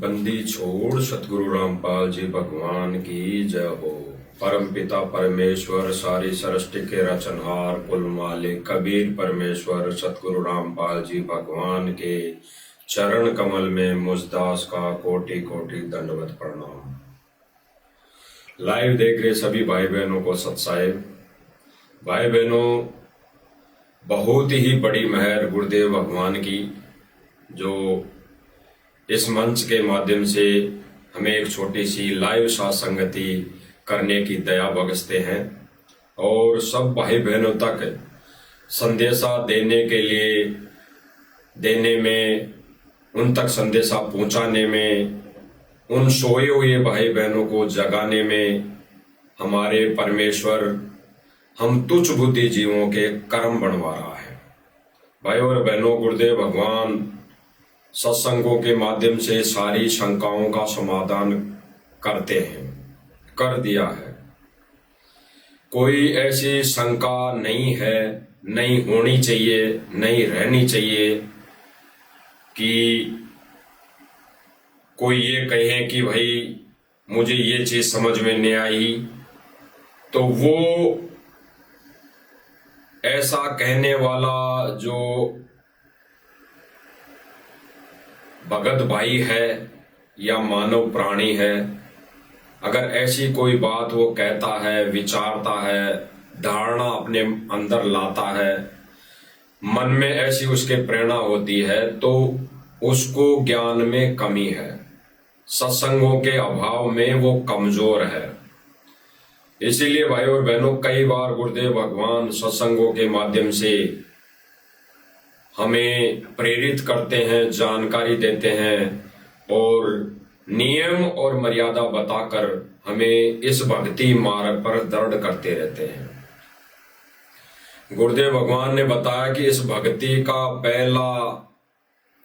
बंदी छोड़ सतगुरु रामपाल जी भगवान की जय हो। परम पिता परमेश्वर सारी सृष्टि के रचनहार कुल मालिक कबीर परमेश्वर सतगुरु रामपाल जी भगवान के चरण कमल में मुझदास का कोटि कोटि दंडवत प्रणाम। लाइव देख रहे सभी भाई बहनों को सत्साहिब। भाई बहनों, बहुत ही बड़ी मेहर गुरुदेव भगवान की, जो इस मंच के माध्यम से हमें एक छोटी सी लाइव सत्संगति करने की दया बख्शते हैं और सब भाई बहनों तक संदेशा देने के लिए, देने में, उन तक संदेशा पहुंचाने में, उन सोए हुए भाई बहनों को जगाने में हमारे परमेश्वर हम तुच्छ बुद्धि जीवों के कर्म बनवा रहा है। भाई और बहनों, गुरुदेव भगवान सत्संगों के माध्यम से सारी शंकाओं का समाधान करते हैं, कर दिया है। कोई ऐसी शंका नहीं है, नहीं होनी चाहिए, नहीं रहनी चाहिए कि कोई ये कहे कि भाई मुझे ये चीज समझ में नहीं आई, तो वो ऐसा कहने वाला जो भगत भाई है या मानव प्राणी है, अगर ऐसी कोई बात वो कहता है, विचारता है, धारणा अपने अंदर लाता है, मन में ऐसी उसके प्रेरणा होती है, तो उसको ज्ञान में कमी है, सत्संगों के अभाव में वो कमजोर है। इसीलिए भाई और बहनों, कई बार गुरुदेव भगवान सत्संगों के माध्यम से हमें प्रेरित करते हैं, जानकारी देते हैं और नियम और मर्यादा बताकर हमें इस भक्ति मार्ग पर दृढ़ करते रहते हैं। गुरुदेव भगवान ने बताया कि इस भक्ति का पहला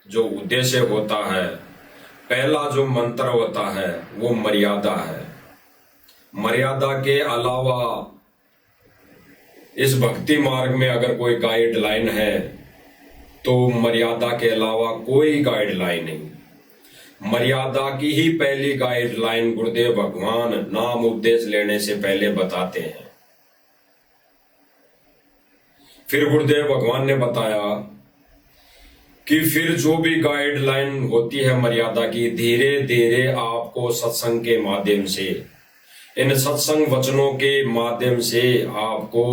जो उद्देश्य होता है, पहला जो मंत्र होता है, वो मर्यादा है। मर्यादा के अलावा इस भक्ति मार्ग में अगर कोई गाइडलाइन है तो मर्यादा के अलावा कोई गाइडलाइन नहीं। मर्यादा की ही पहली गाइडलाइन गुरुदेव भगवान नाम उपदेश लेने से पहले बताते हैं। फिर गुरुदेव भगवान ने बताया कि फिर जो भी गाइडलाइन होती है मर्यादा की, धीरे धीरे आपको सत्संग के माध्यम से, इन सत्संग वचनों के माध्यम से आपको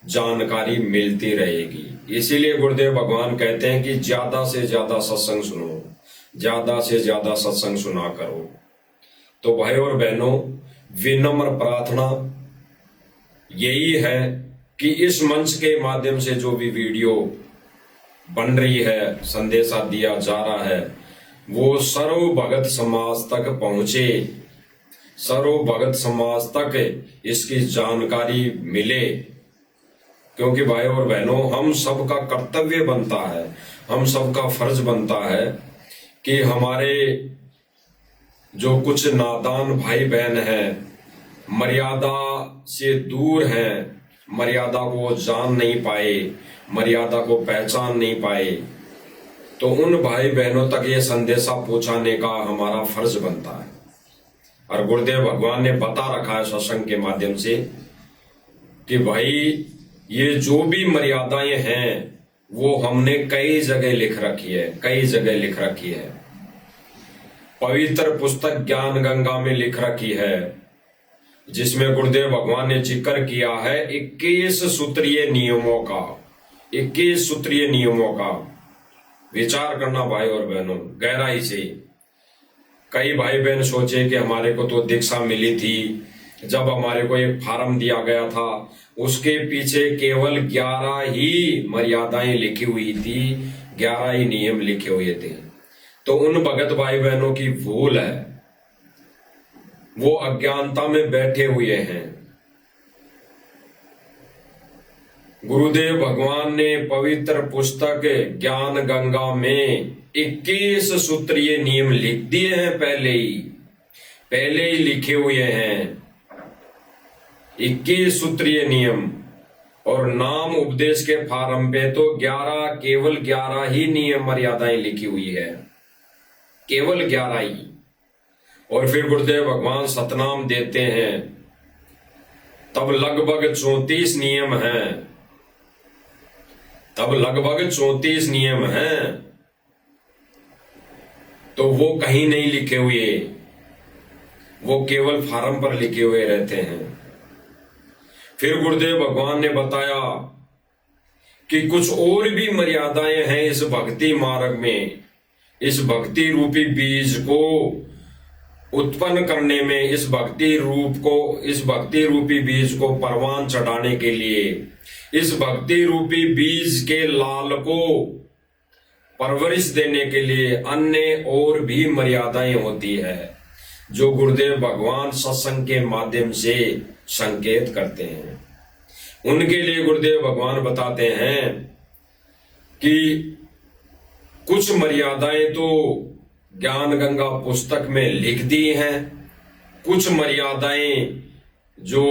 जानकारी मिलती रहेगी। इसीलिए गुरुदेव भगवान कहते हैं कि ज्यादा से ज्यादा सत्संग सुनो, ज्यादा से ज्यादा सत्संग सुना करो। तो भाई और बहनों, विनम्र प्रार्थना यही है कि इस मंच के माध्यम से जो भी वीडियो बन रही है, संदेशा दिया जा रहा है, वो सर्व भगत समाज तक पहुंचे, सर्व भगत समाज तक इसकी जानकारी मिले। क्योंकि भाई और बहनों, हम सबका कर्तव्य बनता है, हम सबका फर्ज बनता है कि हमारे जो कुछ नादान भाई बहन हैं, मर्यादा से दूर हैं, मर्यादा को जान नहीं पाए, मर्यादा को पहचान नहीं पाए, तो उन भाई बहनों तक ये संदेशा पहुंचाने का हमारा फर्ज बनता है। और गुरुदेव भगवान ने बता रखा है सत्संग के माध्यम से कि भाई ये जो भी मर्यादाएं हैं वो हमने कई जगह लिख रखी है, कई जगह लिख रखी है। पवित्र पुस्तक ज्ञान गंगा में लिख रखी है, जिसमें गुरुदेव भगवान ने जिक्र किया है 21 सूत्रीय नियमों का। 21 सूत्रीय नियमों का विचार करना भाई और बहनों गहराई से। कई भाई बहन सोचे कि हमारे को तो दीक्षा मिली थी, जब हमारे को एक फार्म दिया गया था उसके पीछे केवल 11 ही मर्यादाएं लिखी हुई थी, 11 ही नियम लिखे हुए थे। तो उन भगत भाई बहनों की भूल है, वो अज्ञानता में बैठे हुए हैं। गुरुदेव भगवान ने पवित्र पुस्तक ज्ञान गंगा में 21 सूत्रीय नियम लिख दिए हैं, पहले ही लिखे हुए हैं 21 सूत्रीय नियम। और नाम उपदेश के फार्म पे तो 11, केवल 11 ही नियम मर्यादाएं लिखी हुई है। केवल 11 ही। और फिर गुरुदेव भगवान सतनाम देते हैं, तब लगभग 34 नियम हैं, तब लगभग 34 नियम हैं, तो वो कहीं नहीं लिखे हुए, वो केवल फार्म पर लिखे हुए रहते हैं। फिर गुरुदेव भगवान ने बताया कि कुछ और भी मर्यादाएं हैं इस भक्ति मार्ग में, इस भक्ति रूपी बीज को उत्पन्न करने में, इस भक्ति रूपी बीज को परवान चढ़ाने के लिए, इस भक्ति रूपी बीज के लाल को परवरिश देने के लिए अन्य और भी मर्यादाएं होती है, जो गुरुदेव भगवान सत्संग के माध्यम से संकेत करते हैं। उनके लिए गुरुदेव भगवान बताते हैं कि कुछ मर्यादाएं तो ज्ञान गंगा पुस्तक में लिख दी हैं, कुछ मर्यादाएं जो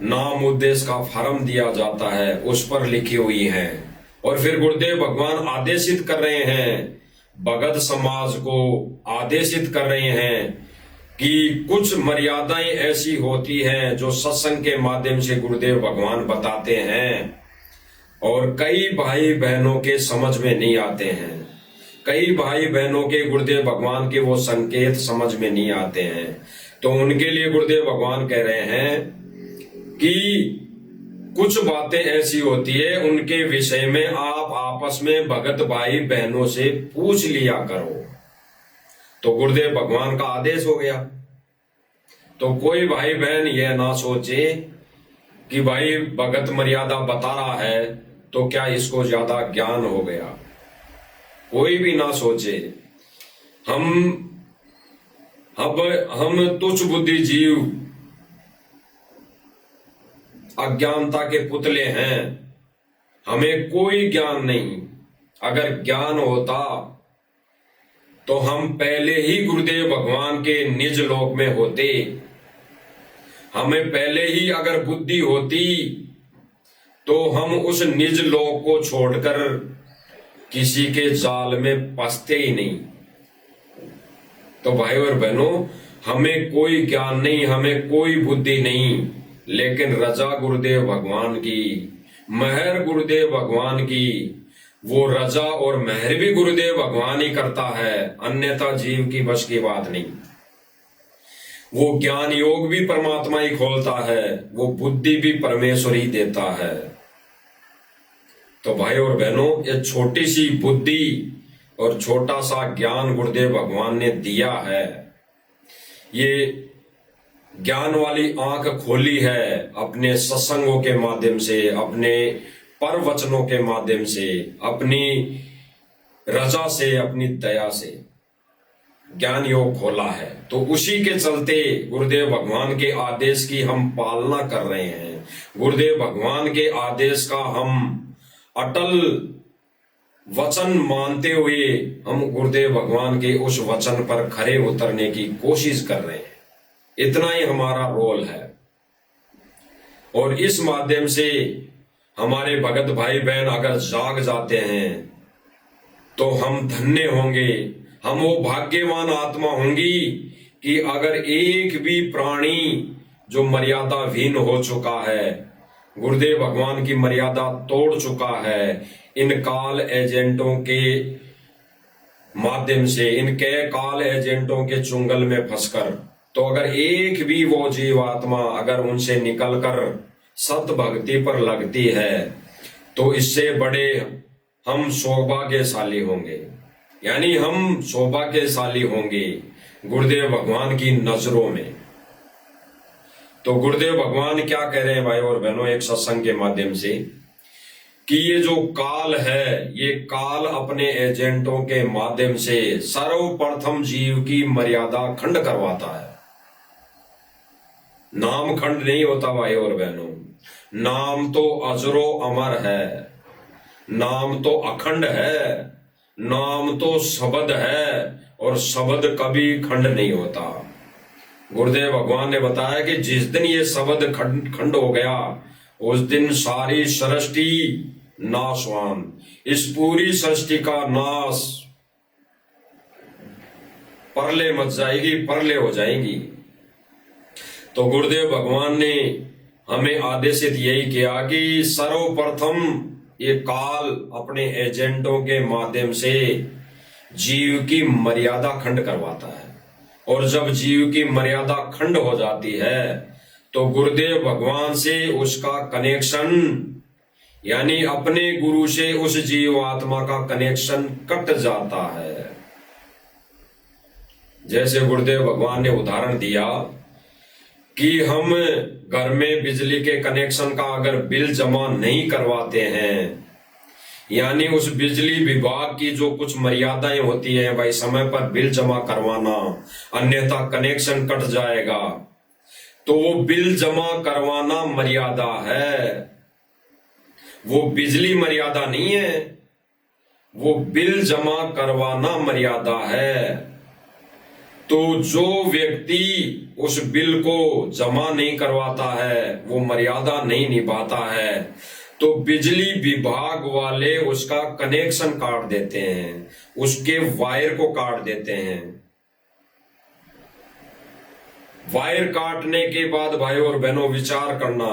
नाम उद्देश्य का फॉर्म दिया जाता है उस पर लिखी हुई हैं। और फिर गुरुदेव भगवान आदेशित कर रहे हैं, भगत समाज को आदेशित कर रहे हैं कि कुछ मर्यादाएं ऐसी होती हैं जो सत्संग के माध्यम से गुरुदेव भगवान बताते हैं और कई भाई बहनों के समझ में नहीं आते हैं, कई भाई बहनों के गुरुदेव भगवान के वो संकेत समझ में नहीं आते हैं। तो उनके लिए गुरुदेव भगवान कह रहे हैं कि कुछ बातें ऐसी होती है, उनके विषय में आप आपस में भगत भाई बहनों से पूछ लिया करो। तो गुरुदेव भगवान का आदेश हो गया। तो कोई भाई बहन यह ना सोचे कि भाई भगत मर्यादा बता रहा है तो क्या इसको ज्यादा ज्ञान हो गया, कोई भी ना सोचे। हम तुच्छ बुद्धि जीव अज्ञानता के पुतले हैं, हमें कोई ज्ञान नहीं। अगर ज्ञान होता तो हम पहले ही गुरुदेव भगवान के निज लोक में होते। हमें पहले ही अगर बुद्धि होती तो हम उस निज लोक को छोड़कर किसी के जाल में फंसते ही नहीं। तो भाई और बहनों, हमें कोई ज्ञान नहीं, हमें कोई बुद्धि नहीं, लेकिन रजा गुरुदेव भगवान की, महर गुरुदेव भगवान की। वो रजा और महर भी गुरुदेव भगवान ही करता है, अन्यथा जीव की बस की बात नहीं। वो ज्ञान योग भी परमात्मा ही खोलता है, वो बुद्धि भी परमेश्वर ही देता है। तो भाई और बहनों, ये छोटी सी बुद्धि और छोटा सा ज्ञान गुरुदेव भगवान ने दिया है। ये ज्ञान वाली आंख खोली है अपने सत्संगों के माध्यम से, अपने पर वचनों के माध्यम से, अपनी रजा से, अपनी दया से ज्ञान योग खोला है। तो उसी के चलते गुरुदेव भगवान के आदेश की हम पालना कर रहे हैं। गुरुदेव भगवान के आदेश का हम अटल वचन मानते हुए हम गुरुदेव भगवान के उस वचन पर खरे उतरने की कोशिश कर रहे हैं। इतना ही हमारा रोल है। और इस माध्यम से हमारे भगत भाई बहन अगर जाग जाते हैं तो हम धन्य होंगे, हम वो भाग्यवान आत्मा होंगी कि अगर एक भी प्राणी जो मर्यादाहीन हो चुका है, गुरुदेव भगवान की मर्यादा तोड़ चुका है, इन काल एजेंटों के माध्यम से, इनके काल एजेंटों के चुंगल में फंसकर, तो अगर एक भी वो जीवात्मा अगर उनसे निकलकर सत भक्ति पर लगती है तो इससे बड़े हम सौभाग्यशाली होंगे। यानी हम सौभाग्यशाली होंगे गुरुदेव भगवान की नजरों में। तो गुरुदेव भगवान क्या कह रहे हैं भाई और बहनों एक सत्संग के माध्यम से, कि ये जो काल है, ये काल अपने एजेंटों के माध्यम से सर्वप्रथम जीव की मर्यादा खंड करवाता है। नाम खंड नहीं होता भाई और बहनों, नाम तो अजरो अमर है, नाम तो अखंड है, नाम तो शब्द है और शब्द कभी खंड नहीं होता। गुरुदेव भगवान ने बताया कि जिस दिन ये शब्द खंड हो गया उस दिन सारी सृष्टि नाशवान, इस पूरी सृष्टि का नाश परले मच जाएगी, परले हो जाएंगी। तो गुरुदेव भगवान ने हमें आदेशित यही किया कि सर्वप्रथम ये काल अपने एजेंटों के माध्यम से जीव की मर्यादा खंड करवाता है, और जब जीव की मर्यादा खंड हो जाती है तो गुरुदेव भगवान से उसका कनेक्शन, यानी अपने गुरु से उस जीवात्मा का कनेक्शन कट जाता है। जैसे गुरुदेव भगवान ने उदाहरण दिया कि हम घर में बिजली के कनेक्शन का अगर बिल जमा नहीं करवाते हैं, यानी उस बिजली विभाग की जो कुछ मर्यादाएं होती हैं, भाई समय पर बिल जमा करवाना, अन्यथा कनेक्शन कट जाएगा, तो वो बिल जमा करवाना मर्यादा है, वो बिजली मर्यादा नहीं है, वो बिल जमा करवाना मर्यादा है। तो जो व्यक्ति उस बिल को जमा नहीं करवाता है, वो मर्यादा नहीं निभाता है, तो बिजली विभाग वाले उसका कनेक्शन काट देते हैं, उसके वायर को काट देते हैं। वायर काटने के बाद भाई और बहनों विचार करना,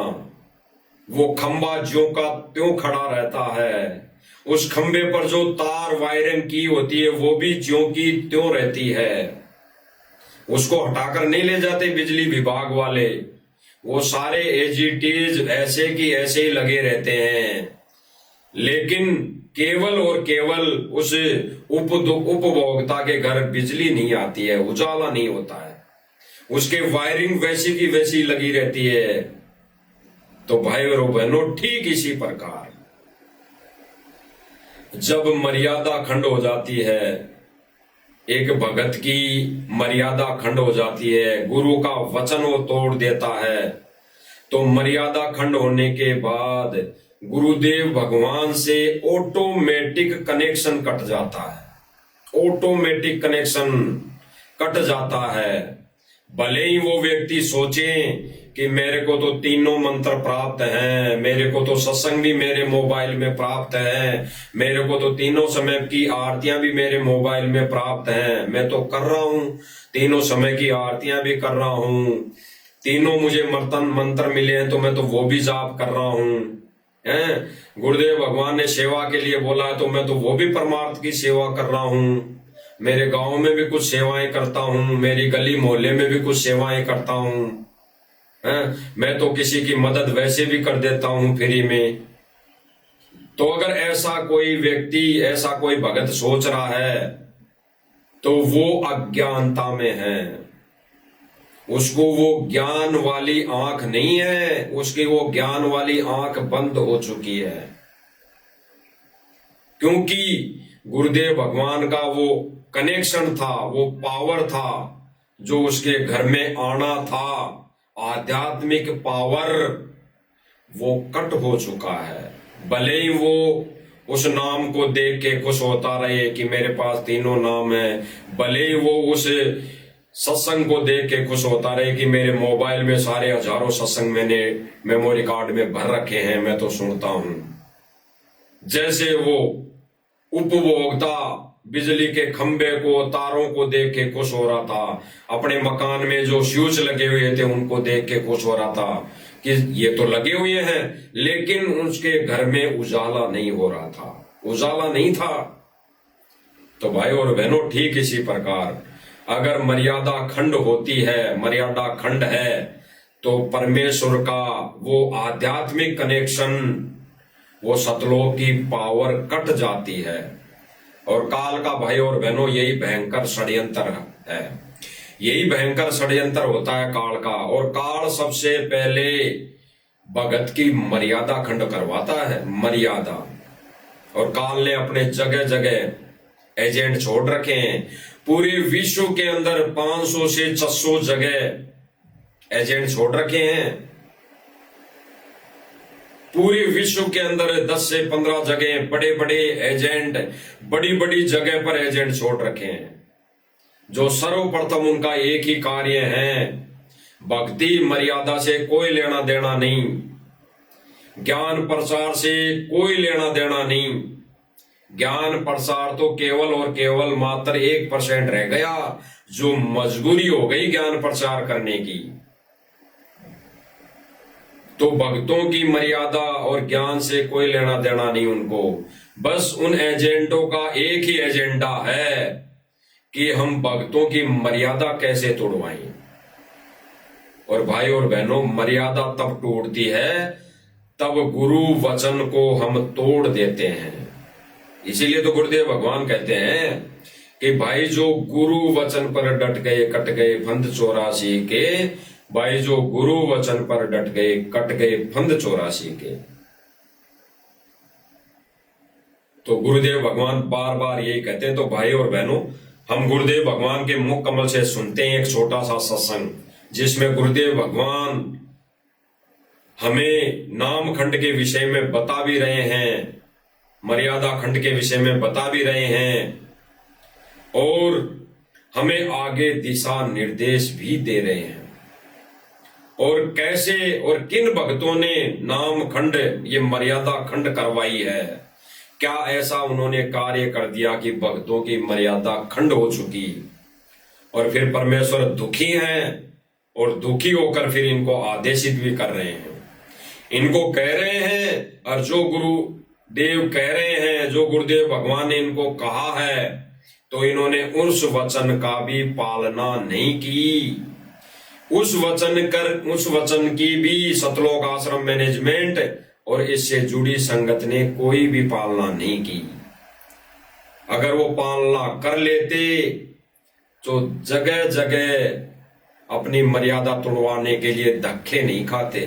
वो खंबा ज्यों का त्यों खड़ा रहता है, उस खंबे पर जो तार वायरिंग की होती है वो भी ज्यों की त्यों रहती है, उसको हटाकर नहीं ले जाते बिजली विभाग वाले, वो सारे एज इट इज ऐसे की ऐसे ही लगे रहते हैं। लेकिन केवल और केवल उस उपभोक्ता के घर बिजली नहीं आती है, उजाला नहीं होता है, उसके वायरिंग वैसी की वैसी लगी रहती है। तो भाई और बहनों ठीक इसी प्रकार जब मर्यादा खंड हो जाती है, एक भगत की मर्यादा खंड हो जाती है, गुरु का वचन वो तोड़ देता है, तो मर्यादा खंड होने के बाद गुरुदेव भगवान से ऑटोमेटिक कनेक्शन कट जाता है, ऑटोमेटिक कनेक्शन कट जाता है। भले ही वो व्यक्ति सोचे कि मेरे को तो तीनों मंत्र प्राप्त हैं, मेरे को तो सत्संग भी मेरे मोबाइल में प्राप्त है, मेरे को तो तीनों समय की आरतियां भी मेरे मोबाइल में प्राप्त हैं, मैं तो कर रहा हूं, तीनों समय की आरतियां भी कर रहा हूं, तीनों मुझे मंत्र मिले हैं तो मैं तो वो भी जाप कर रहा हूं, हैं गुरुदेव भगवान ने सेवा के लिए बोला है तो मैं तो वो भी परमार्थ की सेवा कर रहा हूं, मेरे गांव में भी कुछ सेवाएं करता हूं, मेरी गली मोहल्ले में भी कुछ सेवाएं करता हूं, मैं तो किसी की मदद वैसे भी कर देता हूं फ्री में। तो अगर ऐसा कोई व्यक्ति, ऐसा कोई भगत सोच रहा है तो वो अज्ञानता में है, उसको वो ज्ञान वाली आंख नहीं है, उसकी वो ज्ञान वाली आंख बंद हो चुकी है। क्योंकि गुरुदेव भगवान का वो कनेक्शन था, वो पावर था जो उसके घर में आना था, आध्यात्मिक पावर, वो कट हो चुका है। भले ही वो उस नाम को देख के खुश होता रहे कि मेरे पास तीनों नाम है, भले ही वो उस सत्संग को देख के खुश होता रहे कि मेरे मोबाइल में सारे हजारों सत्संग मैंने मेमोरी कार्ड में भर रखे हैं, मैं तो सुनता हूं। जैसे वो उपभोक्ता बिजली के खंबे को, तारों को देख के खुश हो रहा था, अपने मकान में जो स्विच लगे हुए थे उनको देख के खुश हो रहा था कि ये तो लगे हुए हैं, लेकिन उसके घर में उजाला नहीं हो रहा था, उजाला नहीं था। तो भाई और बहनों ठीक इसी प्रकार अगर मर्यादा खंड होती है, मर्यादा खंड है, तो परमेश्वर का वो आध्यात्मिक कनेक्शन, वो सतलोक की पावर कट जाती है। और काल का भाई और बहनों यही भयंकर षड्यंत्र है, यही भयंकर षड्यंत्र होता है काल का। और काल सबसे पहले भगत की मर्यादा खंड करवाता है, मर्यादा। और काल ने अपने जगह जगह एजेंट छोड़ रखे हैं, पूरे विश्व के अंदर 500 से 600 जगह एजेंट छोड़ रखे हैं, पूरे विश्व के अंदर 10 से 15 जगह बड़े बड़े एजेंट, बड़ी बड़ी जगह पर एजेंट छोड़ रखे हैं, जो सर्वप्रथम उनका एक ही कार्य है, भक्ति मर्यादा से कोई लेना देना नहीं, ज्ञान प्रचार से कोई लेना देना नहीं, ज्ञान प्रसार तो केवल और केवल मात्र 1% रह गया, जो मजबूरी हो गई ज्ञान प्रचार करने की। तो भक्तों की मर्यादा और ज्ञान से कोई लेना देना नहीं उनको। बस उन एजेंटों का एक ही एजेंडा है कि हम भक्तों की मर्यादा कैसे तोड़वाएं। और भाई और बहनों, मर्यादा तब टूटती है तब गुरु वचन को हम तोड़ देते हैं। इसीलिए तो गुरुदेव भगवान कहते हैं कि भाई जो गुरु वचन पर डट गए कट गए फंद 84 के, भाई जो गुरु वचन पर डट गए कट गए फंद 84 के। तो गुरुदेव भगवान बार बार यही कहते हैं। तो भाई और बहनों, हम गुरुदेव भगवान के मुख कमल से सुनते हैं एक छोटा सा सत्संग, जिसमें गुरुदेव भगवान हमें नाम खंड के विषय में बता भी रहे हैं, मर्यादा खंड के विषय में बता भी रहे हैं, और हमें आगे दिशा निर्देश भी दे रहे हैं। और कैसे और किन भक्तों ने नाम खंड, ये मर्यादा खंड करवाई है, क्या ऐसा उन्होंने कार्य कर दिया कि भक्तों की मर्यादा खंड हो चुकी, और फिर परमेश्वर दुखी हैं और दुखी होकर फिर इनको आदेशित भी कर रहे हैं। इनको कह रहे हैं, और जो गुरुदेव कह रहे हैं, जो गुरुदेव भगवान ने इनको कहा है, तो इन्होंने उस वचन का भी पालना नहीं की। उस वचन की भी सतलोक आश्रम मैनेजमेंट और इससे जुड़ी संगत ने कोई भी पालना नहीं की। अगर वो पालना कर लेते तो जगह जगह अपनी मर्यादा तोड़वाने के लिए धक्के नहीं खाते।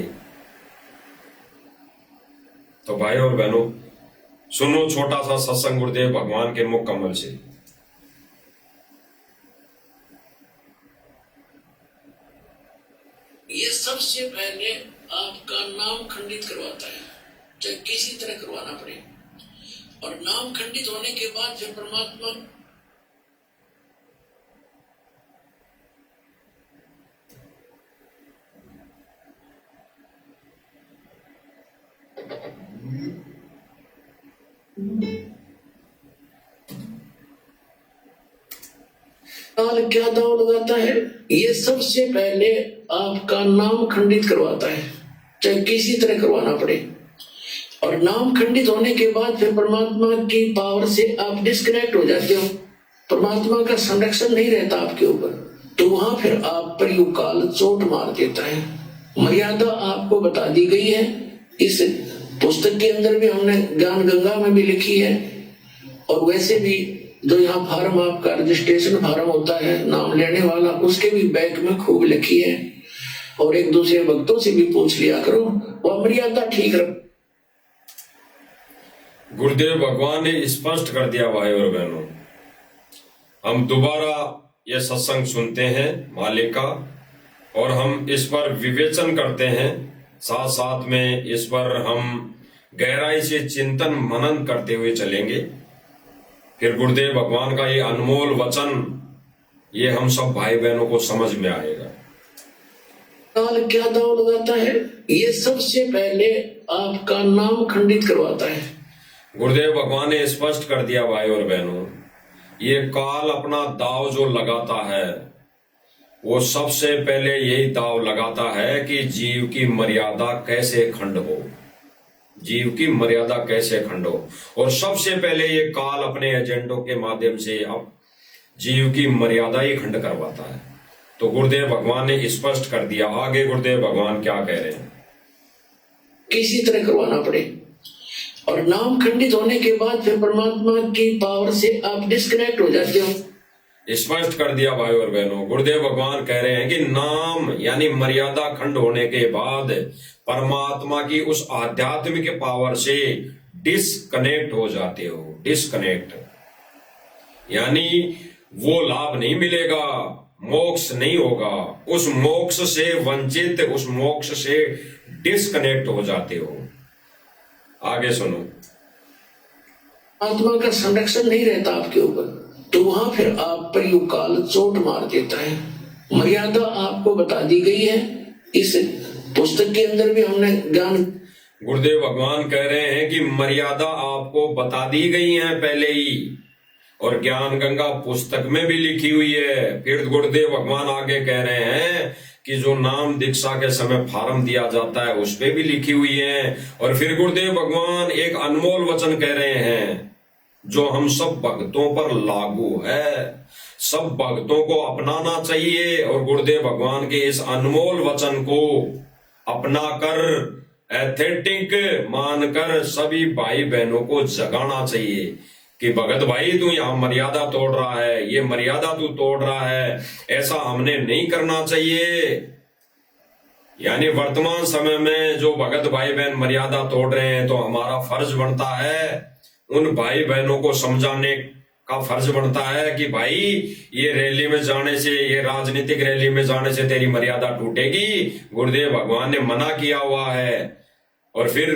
तो भाई और बहनों, सुनो छोटा सा सत्संग गुरुदेव भगवान के मुख कमल से। ये सबसे पहले आपका नाम खंडित करवाता है, चाहे किसी तरह करवाना पड़े। और नाम खंडित होने के बाद फिर परमात्मा क्या दाव लगाता है? ये सबसे पहले आपका नाम खंडित करवाता है, चाहे किसी तरह करवाना पड़े। और नाम खंडित होने के बाद फिर परमात्मा की पावर से आप डिस्कनेक्ट हो जाते हो, परमात्मा का संरक्षण नहीं रहता आपके ऊपर। तो वहां फिर आप पर युग काल चोट मार देता है। मर्यादा आपको बता दी गई है, इस पुस्तक के अंदर भी हमने ज्ञान गंगा में भी लिखी है, और वैसे भी जो यहाँ फार्म आपका रजिस्ट्रेशन फार्म होता है नाम लेने वाला, उसके भी बैक में खूब लिखी है। और एक दूसरे भक्तों से भी पूछ लिया करो, वह मर्यादा ठीक रख। गुरुदेव भगवान ने स्पष्ट कर दिया भाई और बहनों। हम दोबारा ये सत्संग सुनते हैं मालिक का, और हम इस पर विवेचन करते हैं, साथ साथ में इस पर हम गहराई से चिंतन मनन करते हुए चलेंगे। फिर गुरुदेव भगवान का ये अनमोल वचन, ये हम सब भाई बहनों को समझ में आएगा। क्या दाव लगाता है? ये सबसे पहले आपका नाम खंडित करवाता है। गुरुदेव भगवान ने स्पष्ट कर दिया भाई और बहनों, ये काल अपना दाव जो लगाता है, वो सबसे पहले यही दाव लगाता है कि जीव की मर्यादा कैसे खंड हो, जीव की मर्यादा कैसे खंड हो। और सबसे पहले ये काल अपने एजेंडों के माध्यम से अब जीव की मर्यादा ही खंड करवाता है। तो गुरुदेव भगवान ने स्पष्ट कर दिया। आगे गुरुदेव भगवान क्या कह रहे हैं? किसी तरह करवाना पड़े। और नाम खंडित होने के बाद फिर परमात्मा की पावर से आप डिस्कनेक्ट हो जाते हो। स्पष्ट कर दिया भाई और बहनों। गुरुदेव भगवान कह रहे हैं कि नाम यानी मर्यादा खंड होने के बाद परमात्मा की उस आध्यात्मिक पावर से डिस्कनेक्ट हो जाते हो। डिस्कनेक्ट यानी वो लाभ नहीं मिलेगा, मोक्ष नहीं होगा, उस मोक्ष से वंचित, उस मोक्ष से डिस्कनेक्ट हो जाते हो। आगे सुनो। आत्मा का संरक्षण नहीं रहता आपके ऊपर, तो वहां फिर आप पर युग काल चोट मार देता है। मर्यादा आपको बता दी गई है, इस पुस्तक के अंदर भी हमने ज्ञान। गुरुदेव भगवान कह रहे हैं कि मर्यादा आपको बता दी गई है पहले ही, और ज्ञान गंगा पुस्तक में भी लिखी हुई है। फिर गुरुदेव भगवान आगे कह रहे हैं कि जो नाम दीक्षा के समय फार्म दिया जाता है उस पे भी लिखी हुई है। और फिर गुरुदेव भगवान एक अनमोल वचन कह रहे हैं जो हम सब भक्तों पर लागू है, सब भक्तों को अपनाना चाहिए। और गुरुदेव भगवान के इस अनमोल वचन को अपनाकर एथेटिक मानकर सभी भाई बहनों को जगाना चाहिए कि भगत भाई तू यहाँ मर्यादा तोड़ रहा है, ये मर्यादा तू तोड़ रहा है, ऐसा हमने नहीं करना चाहिए। यानी वर्तमान समय में जो भगत भाई बहन मर्यादा तोड़ रहे हैं, तो हमारा फर्ज बनता है उन भाई बहनों को समझाने का फर्ज बनता है कि भाई ये रैली में जाने से, ये राजनीतिक रैली में जाने से तेरी मर्यादा टूटेगी, गुरुदेव भगवान ने मना किया हुआ है। और फिर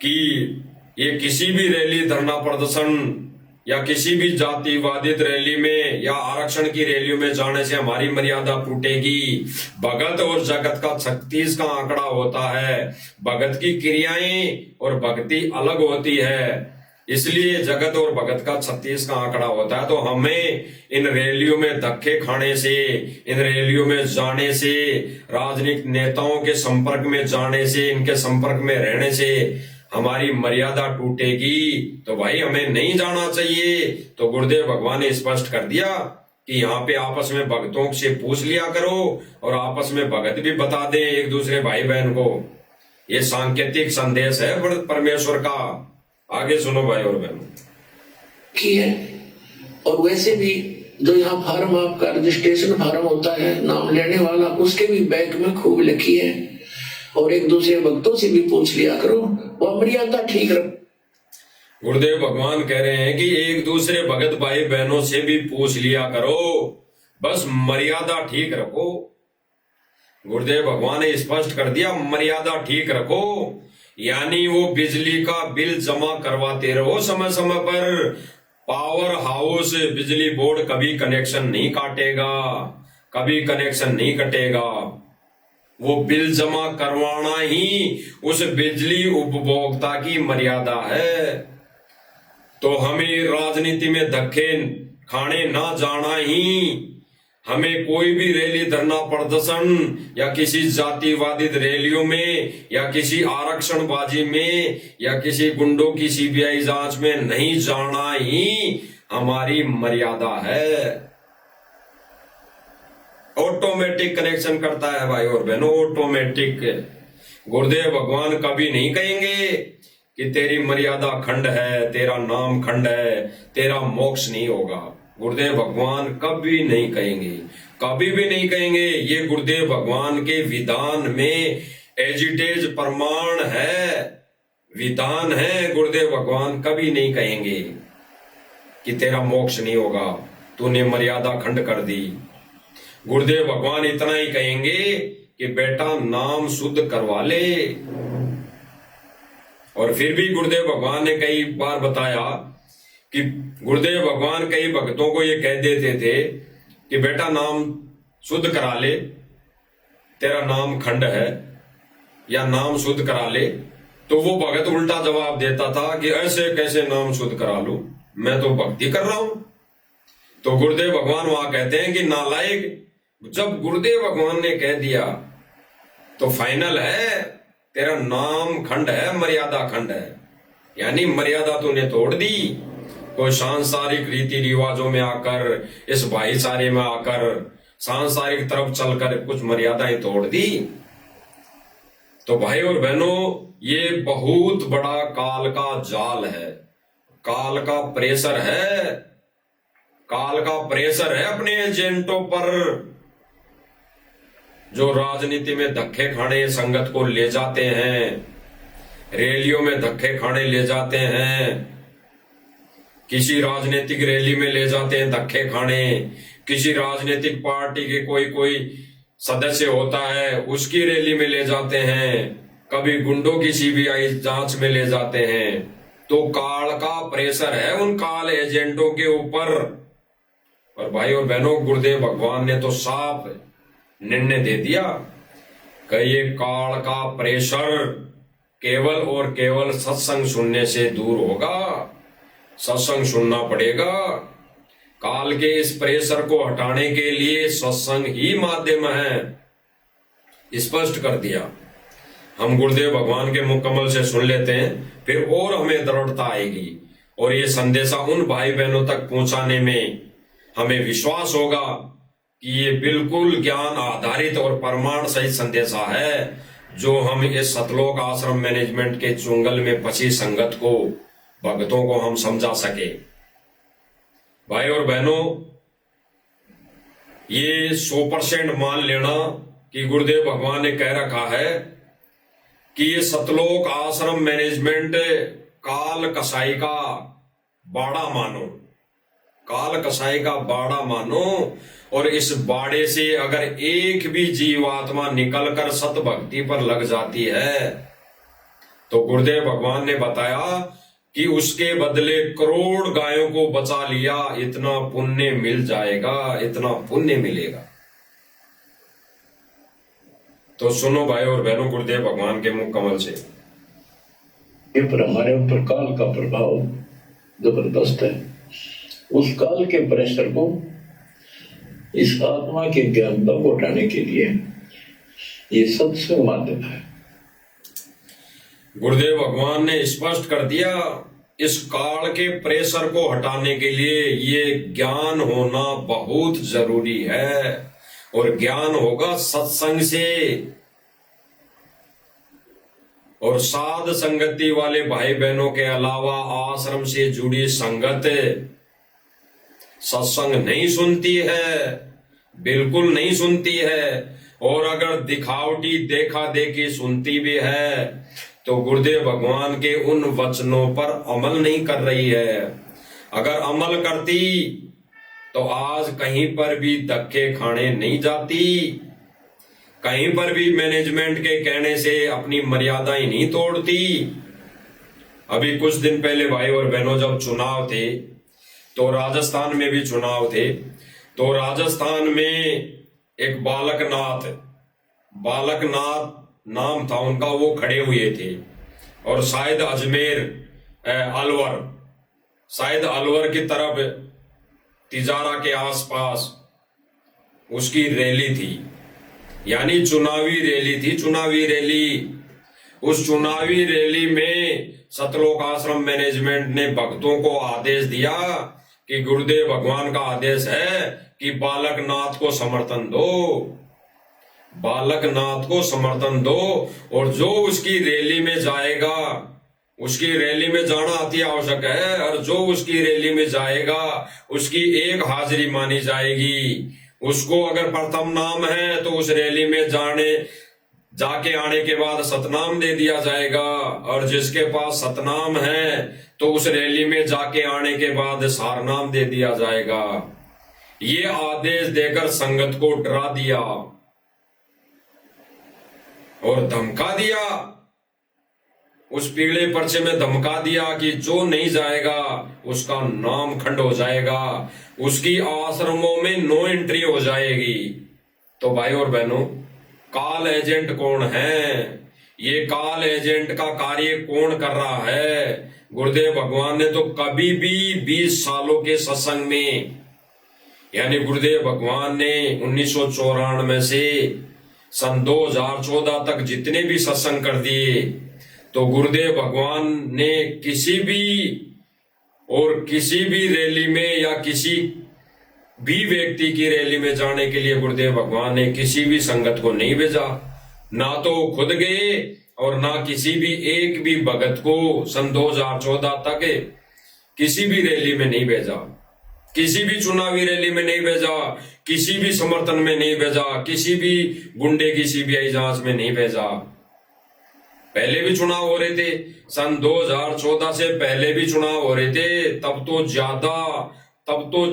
कि ये किसी भी रैली, धरना प्रदर्शन या किसी भी जातिवादित रैली में या आरक्षण की रैलियों में जाने से हमारी मर्यादा टूटेगी। भगत और जगत का 36 का आंकड़ा होता है। भगत की क्रियाएं और भक्ति अलग होती है, इसलिए जगत और भगत का 36 का आंकड़ा होता है। तो हमें इन रैलियों में धक्के खाने से, इन रैलियों में जाने से, राजनीतिक नेताओं के संपर्क में जाने से, इनके संपर्क में रहने से हमारी मर्यादा टूटेगी, तो भाई हमें नहीं जाना चाहिए। तो गुरुदेव भगवान ने स्पष्ट कर दिया कि यहाँ पे आपस में भक्तों से पूछ लिया करो और आपस में भगत भी बता दें एक दूसरे भाई बहन को। ये सांकेतिक संदेश है परमेश्वर का। आगे सुनो भाई और बहनों की है। और वैसे भी जो यहाँ फार्म आपका रजिस्ट्रेशन फार्म होता है, नाम लेने वाला, उसके भी बैग में खूब लिखी है। और एक दूसरे भक्तों से भी पूछ लिया करो, वह मर्यादा ठीक रख। गुरुदेव भगवान कह रहे हैं कि एक दूसरे भगत भाई बहनों से भी पूछ लिया करो, बस मर्यादा ठीक रखो। गुरुदेव भगवान ने स्पष्ट कर दिया, मर्यादा ठीक रखो। यानी वो बिजली का बिल जमा करवाते रहो समय समय पर। पावर हाउस बिजली बोर्ड कभी कनेक्शन नहीं काटेगा, कभी कनेक्शन नहीं कटेगा। वो बिल जमा करवाना ही उस बिजली उपभोक्ता की मर्यादा है। तो हमें राजनीति में धक्के खाने ना जाना ही, हमें कोई भी रैली, धरना प्रदर्शन या किसी जातिवादी रैलियों में या किसी आरक्षणबाजी में या किसी गुंडों की सीबीआई जांच में नहीं जाना ही हमारी मर्यादा है। ऑटोमेटिक कनेक्शन करता है भाई और बहनों, ऑटोमेटिक। गुरुदेव भगवान कभी नहीं कहेंगे कि तेरी मर्यादा खंड है, तेरा नाम खंड है, तेरा मोक्ष नहीं होगा। गुरुदेव भगवान कभी नहीं कहेंगे, कभी भी नहीं कहेंगे। ये गुरुदेव भगवान के विधान में एजिटेज प्रमाण है, विधान है। गुरुदेव भगवान कभी नहीं कहेंगे कि तेरा मोक्ष नहीं होगा, तूने मर्यादा खंड कर दी। गुरुदेव भगवान इतना ही कहेंगे कि बेटा नाम शुद्ध करवा ले। और फिर भी गुरुदेव भगवान ने कई बार बताया कि गुरुदेव भगवान कई भक्तों को ये कह देते थे कि बेटा नाम शुद्ध करा ले, तेरा नाम खंड है, या नाम शुद्ध करा ले। तो वो भगत उल्टा जवाब देता था कि ऐसे कैसे नाम शुद्ध करा लूं, मैं तो भक्ति कर रहा हूं। तो गुरुदेव भगवान वहां कहते हैं कि नालायक, जब गुरुदेव भगवान ने कह दिया तो फाइनल है, तेरा नाम खंड है, मर्यादा खंड है। यानी मर्यादा तूने तोड़ दी। कोई सांसारिक रीति रिवाजों में आकर, इस भाईचारे में आकर, सांसारिक तरफ चलकर कुछ मर्यादाएं तोड़ दी। तो भाई और बहनों, ये बहुत बड़ा काल का जाल है, काल का प्रेशर है, काल का प्रेशर है अपने एजेंटों पर, जो राजनीति में धक्के खाने संगत को ले जाते हैं, रैलियों में धक्के खाने ले जाते हैं, किसी राजनीतिक रैली में ले जाते हैं धक्के खाने, किसी राजनीतिक पार्टी के कोई सदस्य होता है उसकी रैली में ले जाते हैं, कभी गुंडों की सीबीआई जांच में ले जाते हैं। तो काल का प्रेशर है उन काल एजेंटों के ऊपर। और भाई और बहनों, गुरुदेव भगवान ने तो साफ निर्णय दे दिया कि ये काल का प्रेशर केवल और केवल सत्संग सुनने से दूर होगा। सत्संग सुनना पड़ेगा। काल के इस प्रेशर को हटाने के लिए सत्संग ही माध्यम है, स्पष्ट कर दिया। हम गुरुदेव भगवान के मुख कमल से सुन लेते हैं, फिर और हमें दृढ़ता आएगी और ये संदेशा उन भाई बहनों तक पहुंचाने में हमें विश्वास होगा कि ये बिल्कुल ज्ञान आधारित और प्रमाण सहित संदेशा है, जो हम इस सतलोक आश्रम मैनेजमेंट के चुंगल में फंसी संगत को, भक्तों को हम समझा सके। भाई और बहनों, ये 100% मान लेना कि गुरुदेव भगवान ने कह रखा है कि ये सतलोक आश्रम मैनेजमेंट काल कसाई का बाड़ा मानो, काल कसाई का बाड़ा मानो, और इस बाड़े से अगर एक भी जीवात्मा निकलकर सत भक्ति पर लग जाती है तो गुरुदेव भगवान ने बताया कि उसके बदले करोड़ गायों को बचा लिया, इतना पुण्य मिल जाएगा, इतना पुण्य मिलेगा। तो सुनो भाई और बहनों, गुरुदेव भगवान के मुख कमल से। ये पर हमारे ऊपर काल का प्रभाव जबरदस्त है। उस काल के प्रेशर को इस आत्मा के ज्ञानता को हटाने के लिए ये सत्संग माध्यम है। गुरुदेव भगवान ने स्पष्ट कर दिया, इस काल के प्रेशर को हटाने के लिए ये ज्ञान होना बहुत जरूरी है, और ज्ञान होगा सत्संग से। और साध संगति वाले भाई बहनों के अलावा आश्रम से जुड़ी संगत सत्संग नहीं सुनती है, बिल्कुल नहीं सुनती है। और अगर दिखावटी देखा देखी सुनती भी है तो गुरुदेव भगवान के उन वचनों पर अमल नहीं कर रही है। अगर अमल करती तो आज कहीं पर भी धक्के खाने नहीं जाती, कहीं पर भी मैनेजमेंट के कहने से अपनी मर्यादाएं नहीं तोड़ती। अभी कुछ दिन पहले भाई और बहनों, जब चुनाव थे तो राजस्थान में भी चुनाव थे, तो राजस्थान में एक बालकनाथ नाम था उनका, वो खड़े हुए थे, और शायद अजमेर अलवर की तरफ तिजारा के आसपास उसकी रैली थी, यानी चुनावी रैली थी, चुनावी रैली। उस चुनावी रैली में सतलोक आश्रम मैनेजमेंट ने भक्तों को आदेश दिया कि गुरुदेव भगवान का आदेश है कि बालकनाथ को समर्थन दो, बालकनाथ को समर्थन दो, और जो उसकी रैली में जाएगा, उसकी रैली में जाना अति आवश्यक है, और जो उसकी रैली में जाएगा उसकी एक हाजिरी मानी जाएगी। उसको अगर प्रथम नाम है तो उस रैली में जाके आने के बाद सतनाम दे दिया जाएगा, और जिसके पास सतनाम है तो उस रैली में जाके आने के बाद सारनाम दे दिया जाएगा। ये आदेश देकर संगत को डरा दिया और धमका दिया, उस पीले पर्चे में धमका दिया कि जो नहीं जाएगा उसका नाम खंड हो जाएगा, उसकी आश्रमों में नो एंट्री हो जाएगी। तो भाई और बहनों, काल एजेंट कौन है? ये काल एजेंट का कार्य कौन कर रहा है? गुरुदेव भगवान ने तो कभी भी 20 सालों के सत्संग में, यानी गुरुदेव भगवान ने 1994 से सन 2014 तक जितने भी सत्संग कर दिए, तो गुरुदेव भगवान ने किसी भी रैली में या किसी भी व्यक्ति की रैली में जाने के लिए गुरुदेव भगवान ने किसी भी संगत को नहीं भेजा। ना तो खुद गए और ना किसी भी एक भी भगत को सन 2014 तक किसी भी रैली में नहीं भेजा, किसी भी चुनावी रैली में नहीं भेजा, किसी भी समर्थन में नहीं भेजा, किसी भी गुंडे की सीबीआई जांच में नहीं भेजा। पहले भी चुनाव हो रहे थे, सन 2014 से पहले भी चुनाव हो रहे थे, तब तो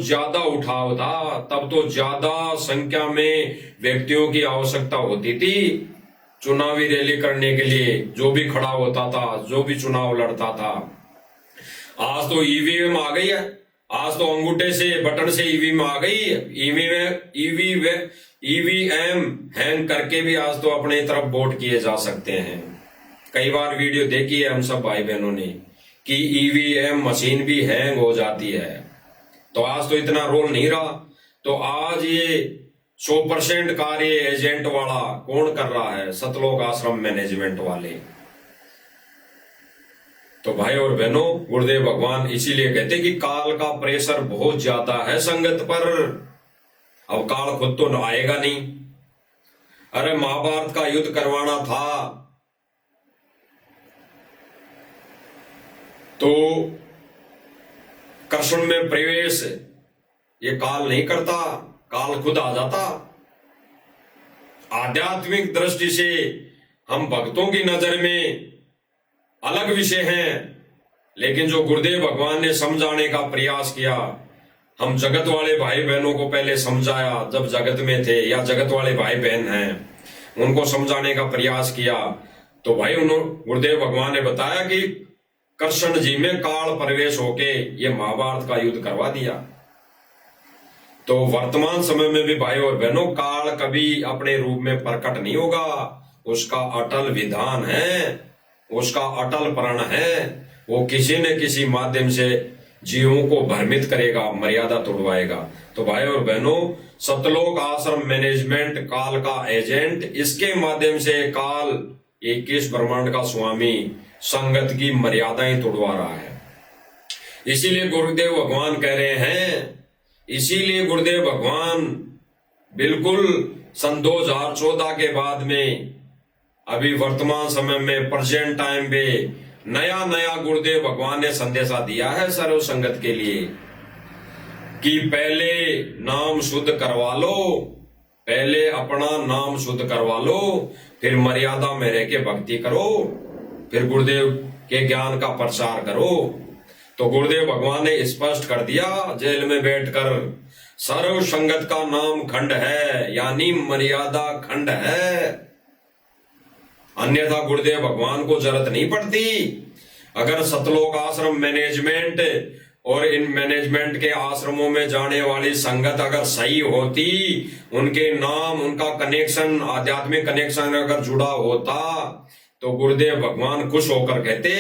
ज्यादा उठाव था, तब तो ज्यादा संख्या में व्यक्तियों की आवश्यकता होती थी चुनावी रैली करने के लिए, जो भी खड़ा होता था, जो भी चुनाव लड़ता था। आज तो ईवीएम आ गई है, आज तो अंगूठे से बटन से ईवीएम आ गई। ईवीएम हैंग करके भी आज तो अपने तरफ वोट किए जा सकते हैं। कई बार वीडियो देखी है हम सब भाई बहनों ने कि ईवीएम मशीन भी हैंग हो जाती है। तो आज तो इतना रोल नहीं रहा, तो आज ये 100% कार्य एजेंट वाला कौन कर रहा है? सतलोक आश्रम मैनेजमेंट वाले। तो भाई और बहनों, गुरुदेव भगवान इसीलिए कहते कि काल का प्रेशर बहुत ज्यादा है संगत पर। अब काल खुद तो आएगा नहीं। अरे महाभारत का युद्ध करवाना था तो कृष्ण में प्रवेश ये काल नहीं करता, काल खुद आ जाता। आध्यात्मिक दृष्टि से हम भक्तों की नजर में अलग विषय हैं, लेकिन जो गुरुदेव भगवान ने समझाने का प्रयास किया, हम जगत वाले भाई बहनों को पहले समझाया जब जगत में थे, या जगत वाले भाई बहन हैं उनको समझाने का प्रयास किया। तो भाई गुरुदेव भगवान ने बताया कि कृष्ण जी में काल प्रवेश होके ये महाभारत का युद्ध करवा दिया। तो वर्तमान समय में भी भाई और बहनों, काल कभी अपने रूप में प्रकट नहीं होगा। उसका अटल विधान है, उसका अटल प्रण है। वो किसी न किसी माध्यम से जीवों को भ्रमित करेगा, मर्यादा तोड़वाएगा। तो भाई और बहनों, सतलोक आश्रम मैनेजमेंट काल का एजेंट, इसके माध्यम से काल 21 ब्रह्मांड का स्वामी संगत की मर्यादाएं तोड़वा रहा है। इसीलिए गुरुदेव भगवान कह रहे हैं, इसीलिए गुरुदेव भगवान बिल्कुल सन 2014 के बाद में, अभी वर्तमान समय में प्रेजेंट टाइम पे नया नया गुरुदेव भगवान ने संदेशा दिया है सर्व संगत के लिए कि पहले नाम शुद्ध करवा लो, पहले अपना नाम शुद्ध करवा लो, फिर मर्यादा में रह के भक्ति करो, फिर गुरुदेव के ज्ञान का प्रचार करो। तो गुरुदेव भगवान ने स्पष्ट कर दिया जेल में बैठकर, सर्व संगत का नाम खंड है, यानी मर्यादा खंड है। अन्यथा गुरुदेव भगवान को जरूरत नहीं पड़ती। अगर सतलोक आश्रम मैनेजमेंट और इन मैनेजमेंट के आश्रमों में जाने वाली संगत अगर सही होती, उनके नाम, उनका कनेक्शन, आध्यात्मिक कनेक्शन अगर जुड़ा होता, तो गुरुदेव भगवान खुश होकर कहते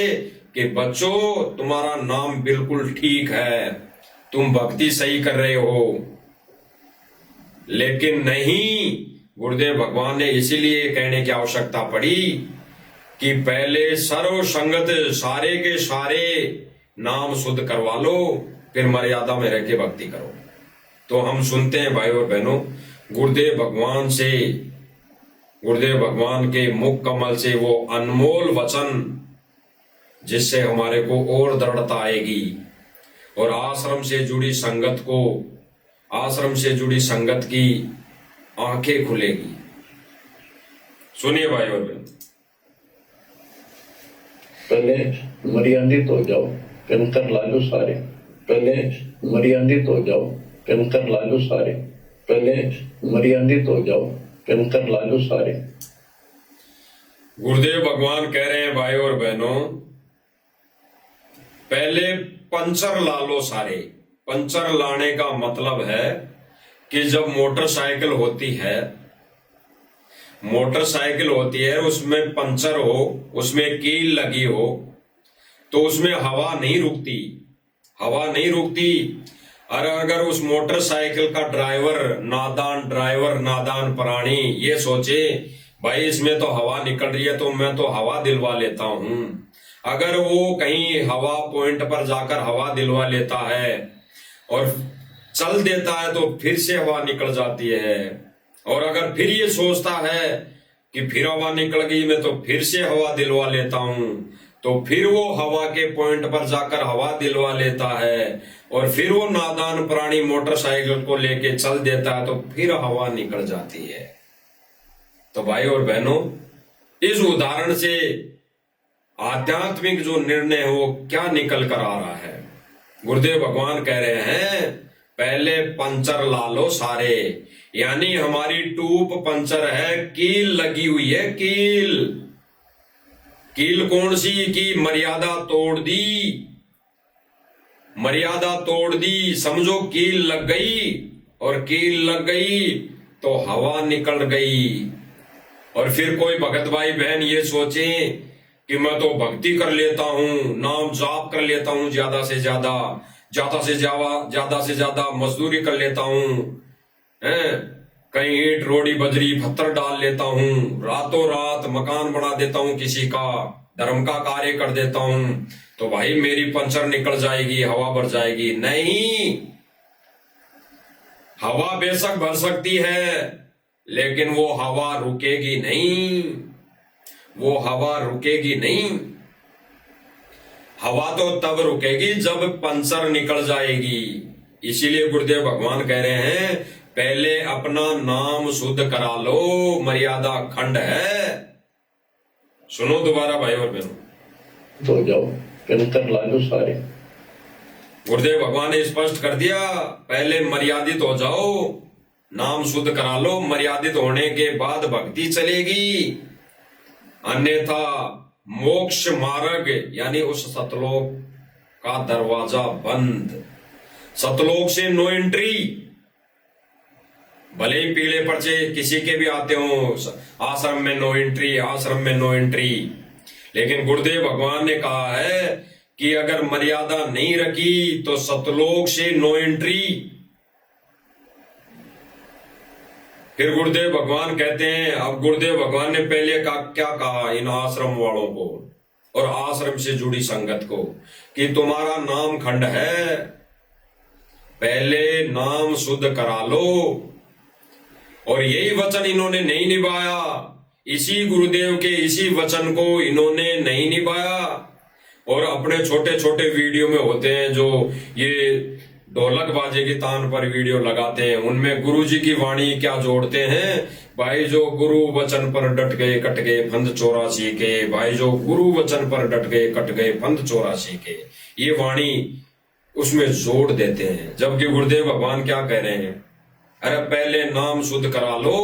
कि बच्चों, तुम्हारा नाम बिल्कुल ठीक है, तुम भक्ति सही कर रहे हो। लेकिन नहीं, गुरुदेव भगवान ने इसीलिए कहने की आवश्यकता पड़ी कि पहले सर्व संगत सारे के सारे नाम शुद्ध करवा लो, फिर मर्यादा में रह के भक्ति करो। तो हम सुनते हैं भाई और बहनों, गुरुदेव भगवान से, गुरुदेव भगवान के मुख कमल से वो अनमोल वचन, जिससे हमारे को और दृढ़ता आएगी और आश्रम से जुड़ी संगत को, आश्रम से जुड़ी संगत की आंखें खुलेगी। सुनिए भाई और बहन, पहले मर्यादित हो जाओ, कंकर ला लो सारे। पहले मर्यादित हो जाओ, कंकर ला लो सारे। पहले मर्यादित हो जाओ, कंकर ला लो सारे। गुरुदेव भगवान कह रहे हैं भाई और बहनों, पहले पंचर ला लो सारे। पंचर लाने का मतलब है कि जब मोटरसाइकिल होती है, मोटरसाइकिल होती है, उसमें पंचर हो, उसमें कील लगी हो, तो उसमें हवा नहीं रुकती, हवा नहीं रुकती। और अगर उस मोटरसाइकिल का ड्राइवर नादान प्राणी ये सोचे भाई इसमें तो हवा निकल रही है तो मैं तो हवा दिलवा लेता हूं, अगर वो कहीं हवा पॉइंट पर जाकर हवा दिलवा लेता है और चल देता है तो फिर से हवा निकल जाती है, और अगर फिर ये सोचता है कि फिर हवा निकल गई मैं तो फिर से हवा दिलवा लेता हूं, तो फिर वो हवा के पॉइंट पर जाकर हवा दिलवा लेता है, और फिर वो नादान प्राणी मोटरसाइकिल को लेके चल देता है तो फिर हवा निकल जाती है। तो भाई और बहनों, इस उदाहरण से आध्यात्मिक जो निर्णय है वो क्या निकल कर आ रहा है। गुरुदेव भगवान कह रहे हैं पहले पंचर ला लो सारे, यानी हमारी टूप पंचर है, कील लगी हुई है, कील। कील कौन सी? की मर्यादा तोड़ दी, मर्यादा तोड़ दी, समझो कील लग गई, और कील लग गई तो हवा निकल गई। और फिर कोई भगत भाई बहन ये सोचे कि मैं तो भक्ति कर लेता हूं, नाम जाप कर लेता हूं, ज्यादा से ज्यादा मजदूरी कर लेता हूं, कहीं ईंट रोड़ी बजरी पत्थर डाल लेता हूं, रातों रात मकान बना देता हूं, किसी का धर्म का कार्य कर देता हूं, तो भाई मेरी पंचर निकल जाएगी, हवा भर जाएगी। नहीं, हवा बेशक भर सकती है, लेकिन वो हवा रुकेगी नहीं, वो हवा रुकेगी नहीं। हवा तो तब रुकेगी जब पंचर निकल जाएगी। इसीलिए गुरुदेव भगवान कह रहे हैं, पहले अपना नाम शुद्ध करा लो, मर्यादा खंड है। सुनो दोबारा भाई और बहनों, तो जाओ फिल्टर ला लो सारे। गुरुदेव भगवान ने स्पष्ट कर दिया, पहले मर्यादित हो जाओ, नाम शुद्ध करा लो, मर्यादित होने के बाद भक्ति चलेगी, अन्यथा मोक्ष मार्ग यानी उस सतलोक का दरवाजा बंद। सतलोक से नो एंट्री। भले ही पीले पर्चे किसी के भी आते हो, आश्रम में नो एंट्री, आश्रम में नो एंट्री, लेकिन गुरुदेव भगवान ने कहा है कि अगर मर्यादा नहीं रखी तो सतलोक से नो एंट्री। फिर गुरुदेव भगवान कहते हैं, अब गुरुदेव भगवान ने पहले क्या कहा इन आश्रम वालों को और आश्रम से जुड़ी संगत को, कि तुम्हारा नाम खंड है, पहले नाम शुद्ध करा लो। और यही वचन इन्होंने नहीं निभाया, इसी गुरुदेव के इसी वचन को इन्होंने नहीं निभाया, और अपने छोटे छोटे वीडियो में होते हैं जो ये ढोलक बाजे की तान पर वीडियो लगाते हैं, उनमें गुरु जी की वाणी क्या जोड़ते हैं, भाई जो गुरु वचन पर डट गए कट गए फंद 84 के, भाई जो गुरु वचन पर डट गए कट गए फंद 84 के, ये वाणी उसमें जोड़ देते हैं। जबकि गुरुदेव भगवान क्या कह रहे हैं, अरे पहले नाम शुद्ध करा लो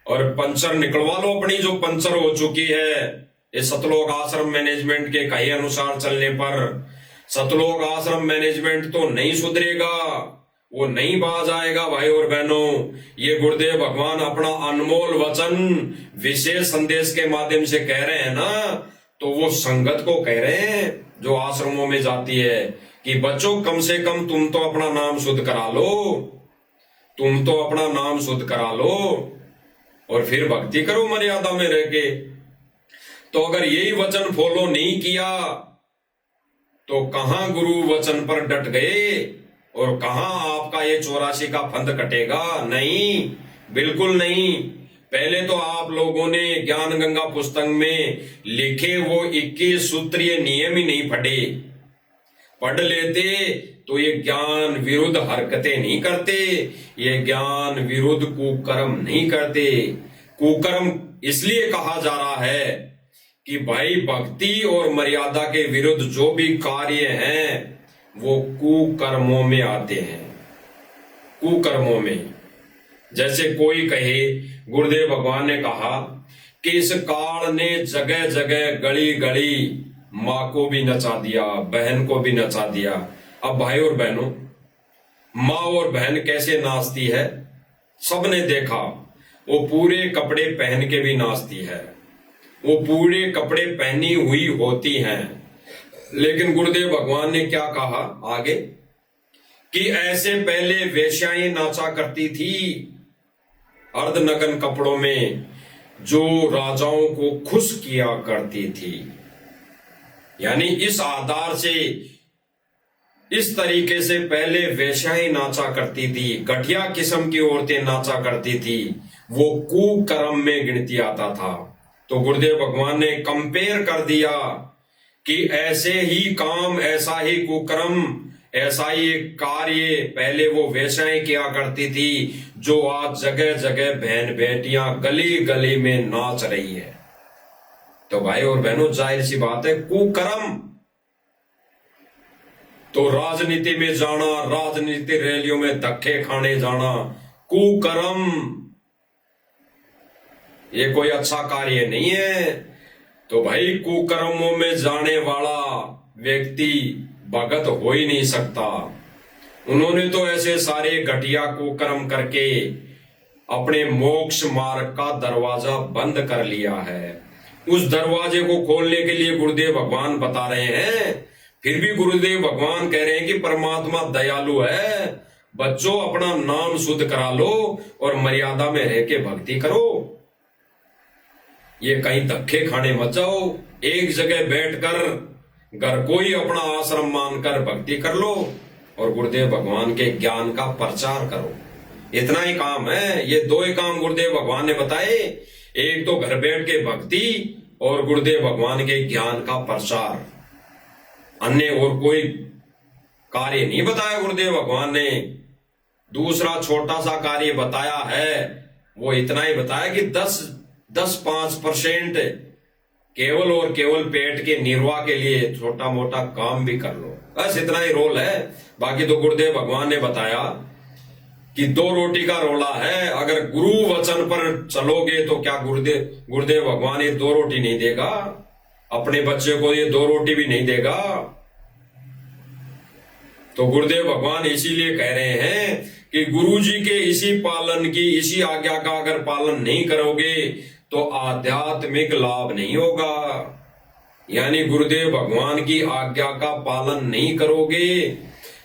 और पंचर निकलवा लो अपनी, जो पंचर हो चुकी है इस सतलोक आश्रम मैनेजमेंट के कहे अनुसार चलने पर। सतलोक आश्रम मैनेजमेंट तो नहीं सुधरेगा, वो नहीं बाज आएगा भाई और बहनों। ये गुरुदेव भगवान अपना अनमोल वचन विशेष संदेश के माध्यम से कह रहे हैं ना, तो वो संगत को कह रहे हैं जो आश्रमों में जाती है कि बच्चों कम से कम तुम तो अपना नाम शुद्ध करा लो, तुम तो अपना नाम शुद्ध करा लो और फिर भक्ति करो मर्यादा में रह के। तो अगर यही वचन फॉलो नहीं किया तो कहां गुरु वचन पर डट गए और कहां आपका ये 84 का फंद कटेगा? नहीं, बिल्कुल नहीं। पहले तो आप लोगों ने ज्ञान गंगा पुस्तक में लिखे वो 21 सूत्रीय नियम ही नहीं पढ़ लेते तो ये ज्ञान विरुद्ध हरकतें नहीं करते, ये ज्ञान विरुद्ध कुकर्म नहीं करते। कुकर्म इसलिए कहा जा रहा है कि भाई भक्ति और मर्यादा के विरुद्ध जो भी कार्य हैं वो कुकर्मों में आते हैं, कुकर्मों में। जैसे कोई कहे, गुरुदेव भगवान ने कहा कि इस काल ने जगह जगह गली गली माँ को भी नचा दिया, बहन को भी नचा दिया। अब भाई और बहनों, माँ और बहन कैसे नाचती है सबने देखा, वो पूरे कपड़े पहन के भी नाचती है, वो पूरे कपड़े पहनी हुई होती हैं। लेकिन गुरुदेव भगवान ने क्या कहा आगे कि ऐसे पहले वेश्याएं नाचा करती थी अर्धनग्न कपड़ों में, जो राजाओं को खुश किया करती थी। यानी इस आधार से, इस तरीके से पहले वेश्याएं नाचा करती थी, घटिया किस्म की औरतें नाचा करती थी, वो कुकर्म में गिनती आता था। तो गुरुदेव भगवान ने कंपेयर कर दिया कि ऐसे ही काम, ऐसा ही कुकर्म, ऐसा ही एक कार्य पहले वो वेश्याएं किया करती थी, जो आज जगह जगह बहन बेटियां गली गली में नाच रही है। तो भाई और बहनों, जाहिर सी बात है कुकर्म। तो राजनीति में जाना, राजनीति रैलियों में धक्के खाने जाना, कुकर्म, ये कोई अच्छा कार्य नहीं है। तो भाई कुकर्मों में जाने वाला व्यक्ति भगत हो ही नहीं सकता। उन्होंने तो ऐसे सारे घटिया कुकर्म करके अपने मोक्ष मार्ग का दरवाजा बंद कर लिया है। उस दरवाजे को खोलने के लिए गुरुदेव भगवान बता रहे हैं। फिर भी गुरुदेव भगवान कह रहे हैं कि परमात्मा दयालु है, बच्चों अपना नाम शुद्ध करा लो और मर्यादा में रह के भक्ति करो। ये कहीं धक्के खाने मत जाओ, एक जगह बैठकर घर को ही अपना आश्रम मानकर भक्ति कर लो और गुरुदेव भगवान के ज्ञान का प्रचार करो। इतना ही काम है। ये दो ही काम गुरुदेव भगवान ने बताए, एक तो घर बैठ के भक्ति और गुरुदेव भगवान के ज्ञान का प्रचार। अन्य और कोई कार्य नहीं बताया गुरुदेव भगवान ने। दूसरा छोटा सा कार्य बताया है, वो इतना ही बताया कि 10-5% केवल और केवल पेट के निर्वाह के लिए छोटा मोटा काम भी कर लो, बस इतना ही रोल है। बाकी तो गुरुदेव भगवान ने बताया कि 2 रोटी का रोला है, अगर गुरु वचन पर चलोगे तो क्या गुरुदेव भगवान ये 2 रोटी नहीं देगा, अपने बच्चे को ये 2 रोटी भी नहीं देगा। तो गुरुदेव भगवान इसीलिए कह रहे हैं कि गुरु जी के इसी पालन की, इसी आज्ञा का अगर पालन नहीं करोगे तो आध्यात्मिक लाभ नहीं होगा। यानी गुरुदेव भगवान की आज्ञा का पालन नहीं करोगे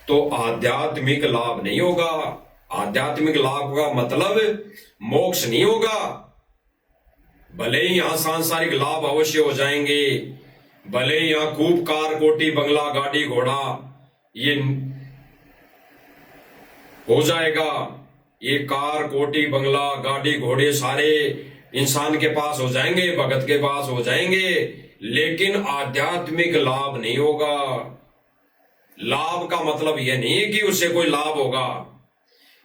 तो आध्यात्मिक लाभ नहीं होगा। आध्यात्मिक लाभ का मतलब मोक्ष नहीं होगा। भले ही यहां सांसारिक लाभ अवश्य हो जाएंगे, भले ही यहां खूब कार कोठी बंगला गाड़ी घोड़ा ये हो जाएगा, ये कार कोठी बंगला गाड़ी घोड़े सारे इंसान के पास हो जाएंगे, भगत के पास हो जाएंगे, लेकिन आध्यात्मिक लाभ नहीं होगा। लाभ का मतलब यह नहीं है कि उससे कोई लाभ होगा,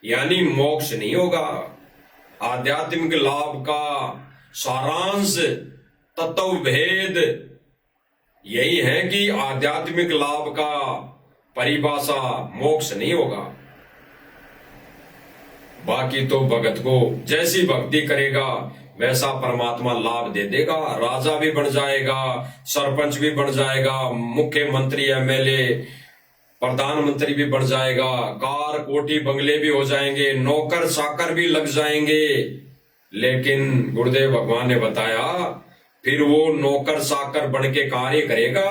यानी मोक्ष नहीं होगा। आध्यात्मिक लाभ का सारांश तत्व भेद यही है कि आध्यात्मिक लाभ का परिभाषा मोक्ष नहीं होगा। बाकी तो भगत को जैसी भक्ति करेगा वैसा परमात्मा लाभ दे देगा। राजा भी बन जाएगा, सरपंच भी बन जाएगा, मुख्यमंत्री एमएलए प्रधानमंत्री भी बन जाएगा, कार कोठी बंगले भी हो जाएंगे, नौकर चाकर भी लग जाएंगे। लेकिन गुरुदेव भगवान ने बताया फिर वो नौकर चाकर बन के कार्य करेगा,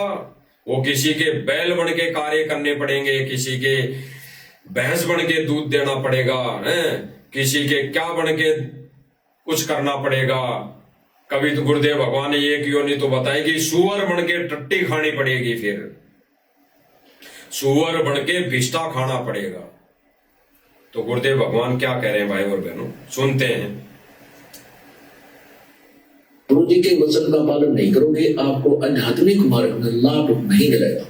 वो किसी के बैल बन के कार्य करने पड़ेंगे, किसी के भैंस बन के दूध देना पड़ेगा, किसी के क्या बन के कुछ करना पड़ेगा। कभी तो गुरुदेव भगवान ने एक योनि तो बताई कि सुअर बन के टट्टी खानी पड़ेगी, फिर सुअर बन के भिष्टा खाना पड़ेगा। तो गुरुदेव भगवान क्या कह रहे हैं भाई और बहनों, सुनते हैं। गुरु जी के वचन का पालन नहीं करोगे आपको आध्यात्मिक मार्ग में लाभ नहीं मिलेगा।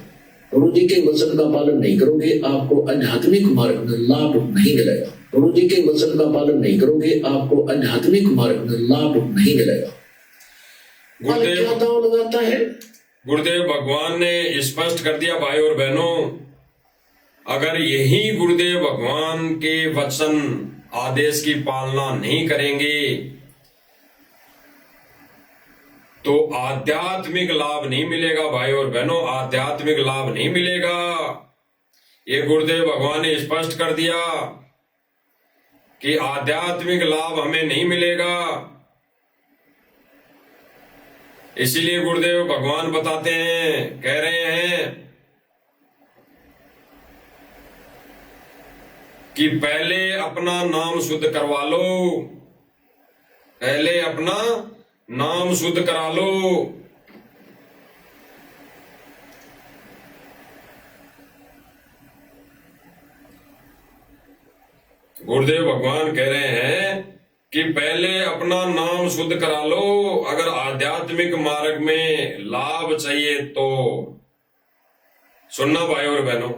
गुरु जी के वचन का पालन नहीं करोगे आपको आध्यात्मिक मार्ग में लाभ नहीं मिलेगा। गुरु जी के वचन का पालन नहीं करोगे आपको आध्यात्मिक मार्ग में लाभ नहीं मिलेगा। क्या दाव लगाता है? गुरुदेव भगवान ने स्पष्ट कर दिया भाई और बहनों, अगर यही गुरुदेव भगवान के वचन आदेश की पालना नहीं करेंगे तो आध्यात्मिक लाभ नहीं मिलेगा। भाई और बहनों, आध्यात्मिक लाभ नहीं मिलेगा। ये गुरुदेव भगवान ने स्पष्ट कर दिया कि आध्यात्मिक लाभ हमें नहीं मिलेगा। इसीलिए गुरुदेव भगवान बताते हैं, कह रहे हैं कि पहले अपना नाम शुद्ध करवा लो, पहले अपना नाम शुद्ध करा लो। गुरुदेव भगवान कह रहे हैं कि पहले अपना नाम शुद्ध करा लो। अगर आध्यात्मिक मार्ग में लाभ चाहिए तो सुनना भाई और बहनों,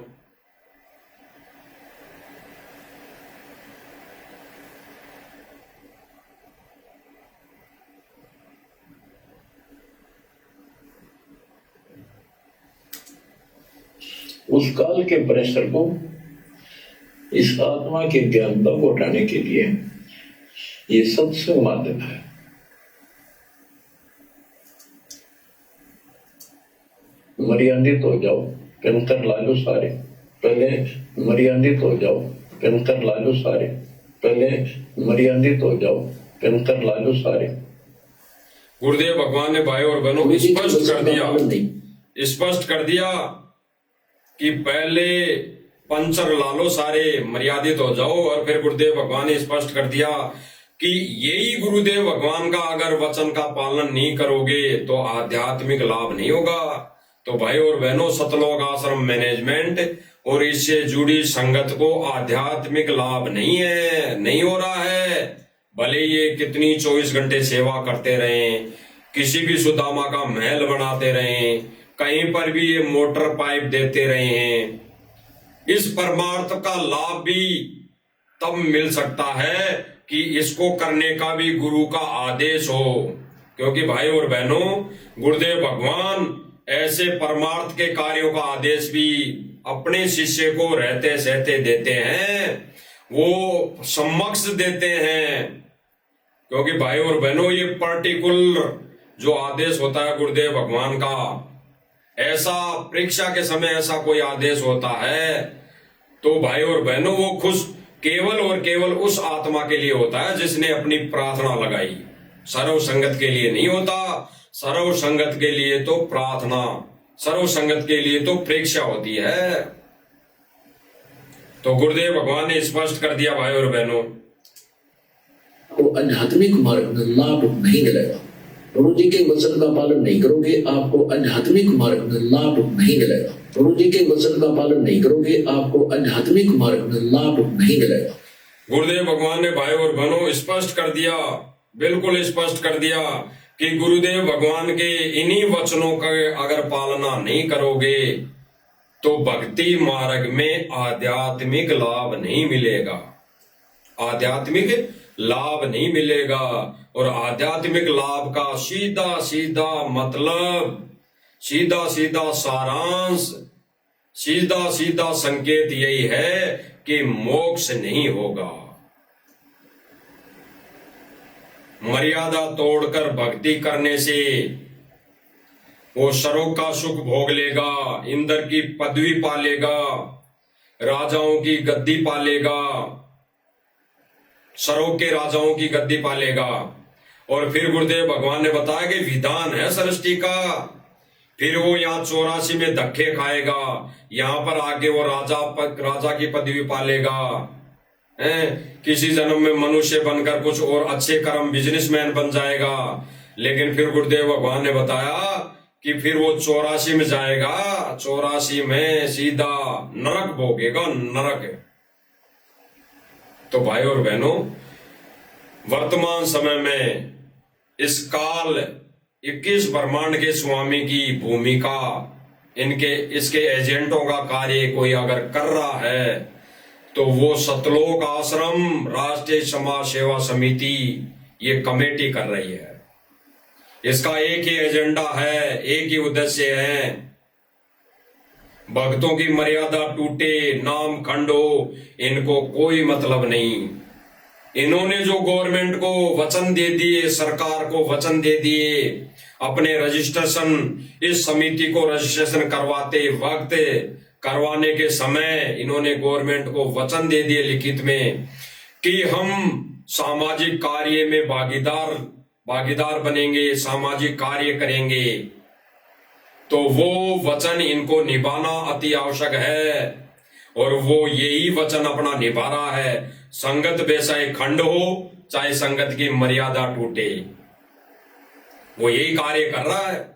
उस काल के प्रेशर को इस आत्मा के ज्ञानता को उठाने के लिए ये सत्संग माध्यम है। मर्यादित हो जाओ, कंकर ला लो सारे, पहले मर्यादित हो जाओ, कंकर ला लो सारे, पहले मर्यादित हो जाओ, कंकर ला लो सारे। गुरुदेव भगवान ने भाई और बहनों गुरु जी के स्पष्ट वचन कर का दिया, पालन नहीं। स्पष्ट कर दिया कि पहले पंचर ला लो, सारे मर्यादित हो जाओ। और फिर गुरुदेव भगवान ने स्पष्ट कर दिया कि यही गुरुदेव भगवान का अगर वचन का पालन नहीं करोगे तो आध्यात्मिक लाभ नहीं होगा। तो भाई और बहनों, सतलोक आश्रम मैनेजमेंट और इससे जुड़ी संगत को आध्यात्मिक लाभ नहीं है, नहीं हो रहा है। भले ये कितनी 24 घंटे सेवा करते रहें, किसी भी सुदामा का महल बनाते रहें, कहीं पर भी ये मोटर पाइप देते रहे हैं, इस परमार्थ का लाभ भी तब मिल सकता है कि इसको करने का भी गुरु का आदेश हो। क्योंकि भाई और बहनों, गुरुदेव भगवान ऐसे परमार्थ के कार्यों का आदेश भी अपने शिष्य को रहते सहते देते हैं, वो समक्ष देते हैं। क्योंकि भाई और बहनों, ये पर्टिकुलर जो आदेश होता है गुरुदेव भगवान का, ऐसा परीक्षा के समय ऐसा कोई आदेश होता है तो भाई और बहनों, वो खुश केवल और केवल उस आत्मा के लिए होता है जिसने अपनी प्रार्थना लगाई। सर्व संगत के लिए नहीं होता। सर्व संगत के लिए तो प्रार्थना, सर्व संगत के लिए तो परीक्षा होती है। तो गुरुदेव भगवान ने स्पष्ट कर दिया भाई और बहनों, वो आध्यात्मिक मार्ग में लाभ नहीं मिलेगा। गुरु जी के वचन का पालन नहीं करोगे, आपको आध्यात्मिक मार्ग में लाभ नहीं मिलेगा। गुरु जी के वचन का पालन नहीं करोगे, आपको आध्यात्मिक मार्ग में लाभ नहीं मिलेगा। गुरुदेव भगवान ने भाई और बहनों स्पष्ट कर दिया, बिल्कुल स्पष्ट कर दिया कि गुरुदेव भगवान के इन्हीं वचनों का अगर पालना नहीं करोगे तो भक्ति मार्ग में आध्यात्मिक लाभ नहीं मिलेगा, आध्यात्मिक लाभ नहीं मिलेगा। और आध्यात्मिक लाभ का सीधा सीधा मतलब, सीधा सीधा सारांश, सीधा सीधा संकेत यही है कि मोक्ष नहीं होगा। मर्यादा तोड़कर भक्ति करने से वो सरोग का सुख भोग लेगा, इंद्र की पदवी पालेगा, राजाओं की गद्दी पालेगा, सरोग के राजाओं की गद्दी पालेगा। और फिर गुरुदेव भगवान ने बताया कि विधान है सृष्टि का, फिर वो यहाँ 84 में धक्के खाएगा, यहाँ पर आके वो राजा की पदवी पालेगा, किसी जन्म में मनुष्य बनकर कुछ और अच्छे कर्म बिजनेसमैन बन जाएगा। लेकिन फिर गुरुदेव भगवान ने बताया कि फिर वो 84 में जाएगा, 84 में सीधा नरक भोगेगा, नरक। तो भाई और बहनों, वर्तमान समय में इस काल 21 ब्रह्मांड के स्वामी की भूमिका, इसके एजेंटों का कार्य कोई अगर कर रहा है तो वो सतलोक आश्रम राष्ट्रीय समाज सेवा समिति ये कमेटी कर रही है। इसका एक ही एजेंडा है, एक ही उद्देश्य है, भक्तों की मर्यादा टूटे, नाम खंड हो, इनको कोई मतलब नहीं। इन्होंने जो गवर्नमेंट को वचन दे दिए, सरकार को वचन दे दिए, अपने रजिस्ट्रेशन, इस समिति को रजिस्ट्रेशन करवाते वक्त, करवाने के समय इन्होंने गवर्नमेंट को वचन दे दिए लिखित में कि हम सामाजिक कार्य में भागीदार बनेंगे, सामाजिक कार्य करेंगे। तो वो वचन इनको निभाना अति आवश्यक है और वो यही वचन अपना निभा रहा है। संगत बेचाहे खंड हो, चाहे संगत की मर्यादा टूटे, वो यही कार्य कर रहा है।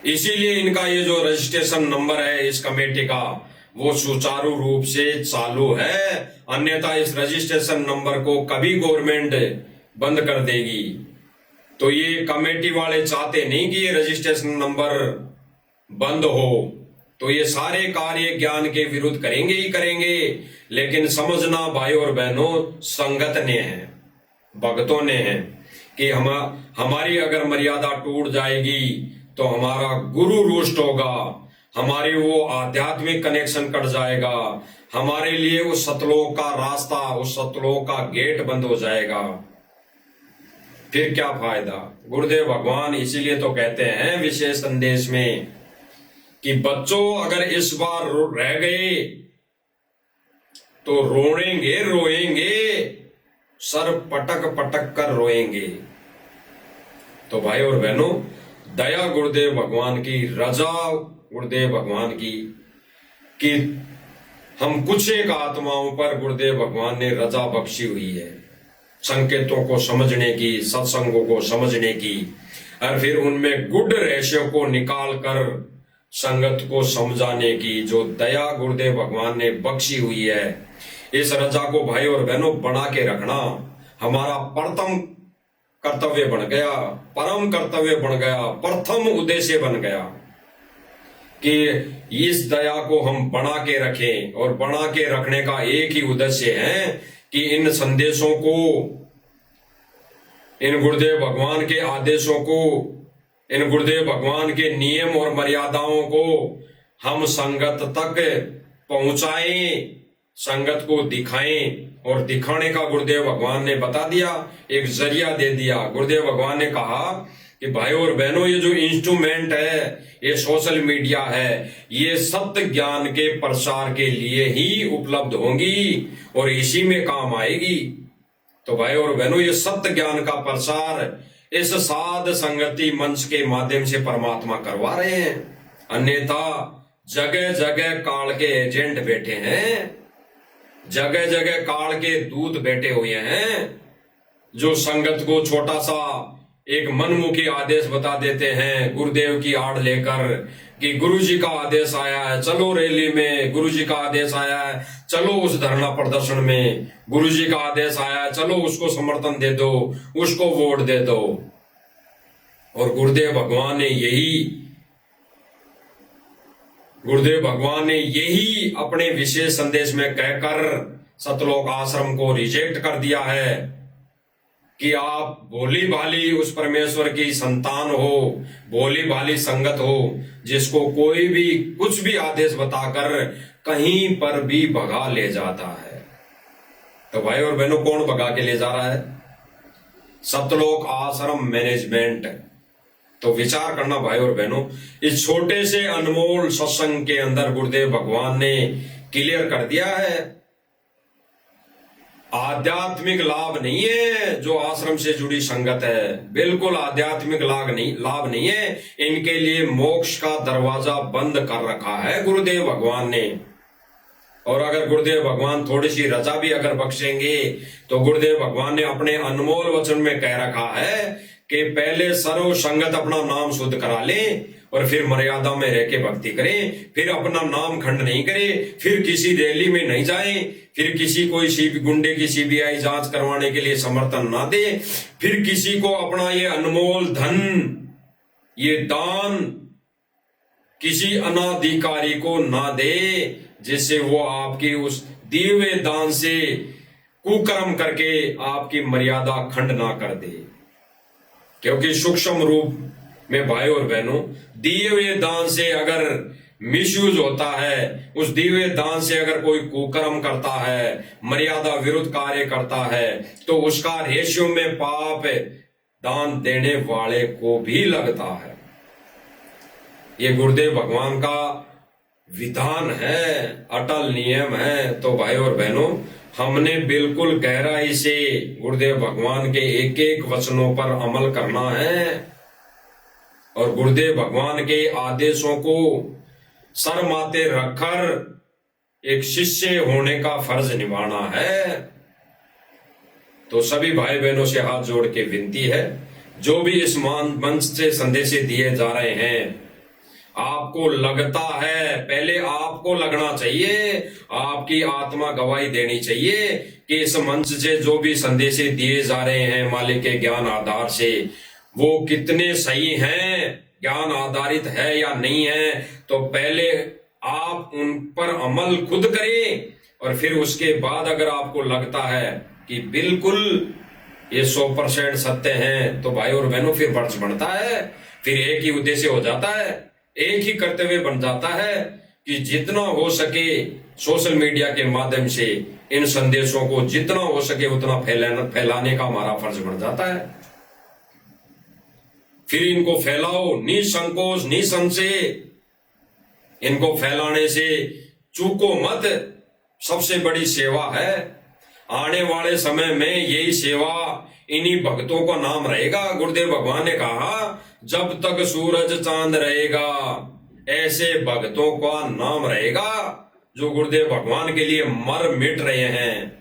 इसीलिए इनका ये जो रजिस्ट्रेशन नंबर है इस कमेटी का, वो सुचारू रूप से चालू है। अन्यथा इस रजिस्ट्रेशन नंबर को कभी गवर्नमेंट बंद कर देगी। तो ये कमेटी वाले चाहते नहीं कि ये रजिस्ट्रेशन नंबर बंद हो, तो ये सारे कार्य ज्ञान के विरुद्ध करेंगे ही करेंगे। लेकिन समझना भाई और बहनों, संगत ने है, भक्तों ने है कि हमारी अगर मर्यादा टूट जाएगी तो हमारा गुरु रुष्ट होगा, हमारी वो आध्यात्मिक कनेक्शन कट जाएगा, हमारे लिए उस सतलोक का रास्ता, उस सतलोक का गेट बंद हो जाएगा, फिर क्या फायदा। गुरुदेव भगवान इसीलिए तो कहते हैं विशेष संदेश में कि बच्चों अगर इस बार रह गए तो रोएंगे, सर पटक पटक कर रोएंगे। तो भाई और बहनों, दया गुरुदेव भगवान की, रजा गुरुदेव भगवान की कि हम कुछ एक आत्माओं पर गुरुदेव भगवान ने रजा बख्शी हुई है, संकेतों को समझने की, सत्संगों को समझने की, और फिर उनमें गुड रहस्यों को निकाल कर संगत को समझाने की जो दया गुरुदेव भगवान ने बख्शी हुई है। इस रजा को भाई और बहनों बना के रखना हमारा प्रथम कर्तव्य बन गया, परम कर्तव्य बन गया, प्रथम उद्देश्य बन गया कि इस दया को हम बना के रखें। और बना के रखने का एक ही उद्देश्य है कि इन संदेशों को, इन गुरुदेव भगवान के आदेशों को, इन गुरुदेव भगवान के नियम और मर्यादाओं को हम संगत तक पहुंचाएं, संगत को दिखाएं। और दिखाने का गुरुदेव भगवान ने बता दिया, एक जरिया दे दिया। गुरुदेव भगवान ने कहा कि भाई और बहनों, ये जो इंस्ट्रूमेंट है, ये सोशल मीडिया है, ये सत्य ज्ञान के प्रसार के लिए ही उपलब्ध होंगी और इसी में काम आएगी। तो भाई और बहनों, ये सत्य ज्ञान का प्रसार इस साध संगति मंच के माध्यम से परमात्मा करवा रहे हैं। अन्यथा जगह जगह काल के एजेंट बैठे हैं, जगह जगह काल के दूत बैठे हुए हैं, जो संगत को छोटा सा एक मनमुखी आदेश बता देते हैं गुरुदेव की आड़ लेकर कि गुरुजी का आदेश आया है, चलो रैली में, गुरुजी का आदेश आया है, चलो उस धरना प्रदर्शन में, गुरुजी का आदेश आया है, चलो उसको समर्थन दे दो, उसको वोट दे दो। और गुरुदेव भगवान ने यही अपने विशेष संदेश में कहकर सतलोक आश्रम को रिजेक्ट कर दिया है कि आप भोली भाली उस परमेश्वर की संतान हो, भोली भाली संगत हो, जिसको कोई भी कुछ भी आदेश बताकर कहीं पर भी भगा ले जाता है। तो भाई और बहनों, कौन भगा के ले जा रहा है? सतलोक आश्रम मैनेजमेंट। तो विचार करना भाई और बहनों, इस छोटे से अनमोल सत्संग के अंदर गुरुदेव भगवान ने क्लियर कर दिया है, आध्यात्मिक लाभ नहीं है जो आश्रम से जुड़ी संगत है, बिल्कुल आध्यात्मिक लाभ नहीं है। इनके लिए मोक्ष का दरवाजा बंद कर रखा है गुरुदेव भगवान ने। और अगर गुरुदेव भगवान थोड़ी सी रजा भी अगर बख्शेंगे तो गुरुदेव भगवान ने अपने अनमोल वचन में कह रखा है कि पहले सर्व संगत अपना नाम शुद्ध करा ले और फिर मर्यादा में रह के भक्ति करें, फिर अपना नाम खंड नहीं करे, फिर किसी रैली में नहीं जाए, फिर किसी कोई गुंडे की सीबीआई जांच करवाने के लिए समर्थन ना दे, फिर किसी को अपना ये अनमोल धन, ये दान किसी अनाधिकारी को ना दे, जिससे वो आपकी उस दिए हुए दान से कुकर्म करके आपकी मर्यादा खंड ना कर दे। क्योंकि सूक्ष्म रूप में भाई और बहनों, दिए हुए दान से अगर मिसयूज होता है, उस दिए हुए दान से अगर कोई कुकर्म करता है, मर्यादा विरुद्ध कार्य करता है, तो उसका रेशियो में पाप दान देने वाले को भी लगता है। ये गुरुदेव भगवान का विधान है, अटल नियम है। तो भाई और बहनों, हमने बिल्कुल गहराई से गुरुदेव भगवान के एक एक वचनों पर अमल करना है और गुरुदेव भगवान के आदेशों को सर माथे रखकर एक शिष्य होने का फर्ज निभाना है। तो सभी भाई बहनों से हाथ जोड़ के विनती है, जो भी इस मंच से संदेश दिए जा रहे हैं, आपको लगता है, पहले आपको लगना चाहिए, आपकी आत्मा गवाही देनी चाहिए कि इस मंच से जो भी संदेश दिए जा रहे हैं मालिक के ज्ञान आधार से, वो कितने सही हैं, ज्ञान आधारित है या नहीं है। तो पहले आप उन पर अमल खुद करें और फिर उसके बाद अगर आपको लगता है कि बिल्कुल ये 100% सत्य हैं, तो भाई और बहनों फिर फर्ज बनता है, फिर एक ही उद्देश्य हो जाता है, एक ही कर्तव्य बन जाता है कि जितना हो सके सोशल मीडिया के माध्यम से इन संदेशों को जितना हो सके उतना फैलाने का हमारा फर्ज बन जाता है। फिर इनको फैलाओ निसंकोच निसंशय, इनको फैलाने से चूको मत, सबसे बड़ी सेवा है। आने वाले समय में यही सेवा इन्हीं भक्तों का नाम रहेगा। गुरुदेव भगवान ने कहा जब तक सूरज चांद रहेगा ऐसे भक्तों का नाम रहेगा जो गुरुदेव भगवान के लिए मर मिट रहे हैं।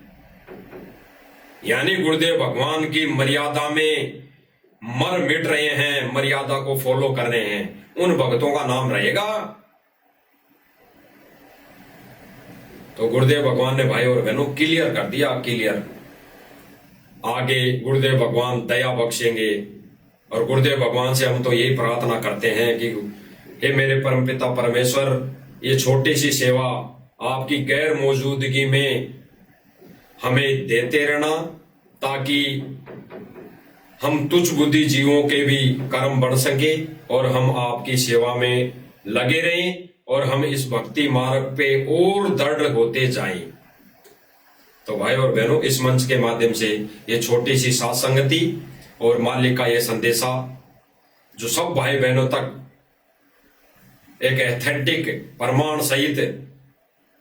यानी गुरुदेव भगवान की मर्यादा में मर मिट रहे हैं, मर्यादा को फॉलो कर रहे हैं, उन भक्तों का नाम रहेगा। तो गुरुदेव भगवान ने भाई और बहनों क्लियर कर दिया, क्लियर। आगे गुरुदेव भगवान दया बख्शेंगे और गुरुदेव भगवान से हम तो यही प्रार्थना करते हैं कि हे मेरे परमपिता परमेश्वर, ये छोटी सी सेवा आपकी गैर मौजूदगी में हमें देते रहना ताकि हम तुच्छ बुद्धि जीवों के भी कर्म बढ़ सके और हम आपकी सेवा में लगे रहें और हम इस भक्ति मार्ग पे और दृढ़ होते जाएं। तो भाई और बहनों, इस मंच के माध्यम से ये छोटी सी साथ संगति और मालिक का ये संदेशा जो सब भाई बहनों तक एक एथेंटिक प्रमाण सहित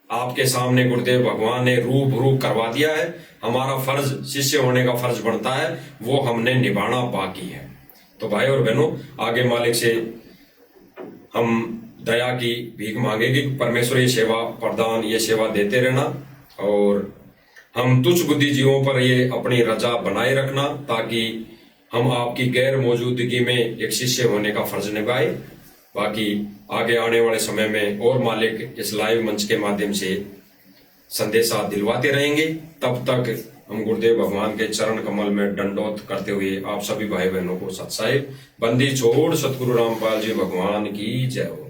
आपके सामने गुरुदेव भगवान ने रूबरू करवा दिया है। हमारा फर्ज, शिष्य होने का फर्ज बनता है, वो हमने निभाना बाकी है। तो भाई और बहनों, आगे मालिक से हम दया की भीख मांगेंगे कि परमेश्वर ये सेवा प्रदान, ये सेवा देते रहना और हम तुच्छ बुद्धि जीवों पर ये अपनी रजा बनाए रखना ताकि हम आपकी गैर मौजूदगी में एक शिष्य होने का फर्ज निभाए। बाकी आगे आने वाले समय में और मालिक इस लाइव मंच के माध्यम से संदेशा दिलवाते रहेंगे। तब तक हम गुरुदेव भगवान के चरण कमल में दंडोत करते हुए आप सभी भाई बहनों को सत्साहिब बंदी छोड़ सतगुरु रामपाल जी भगवान की जय हो।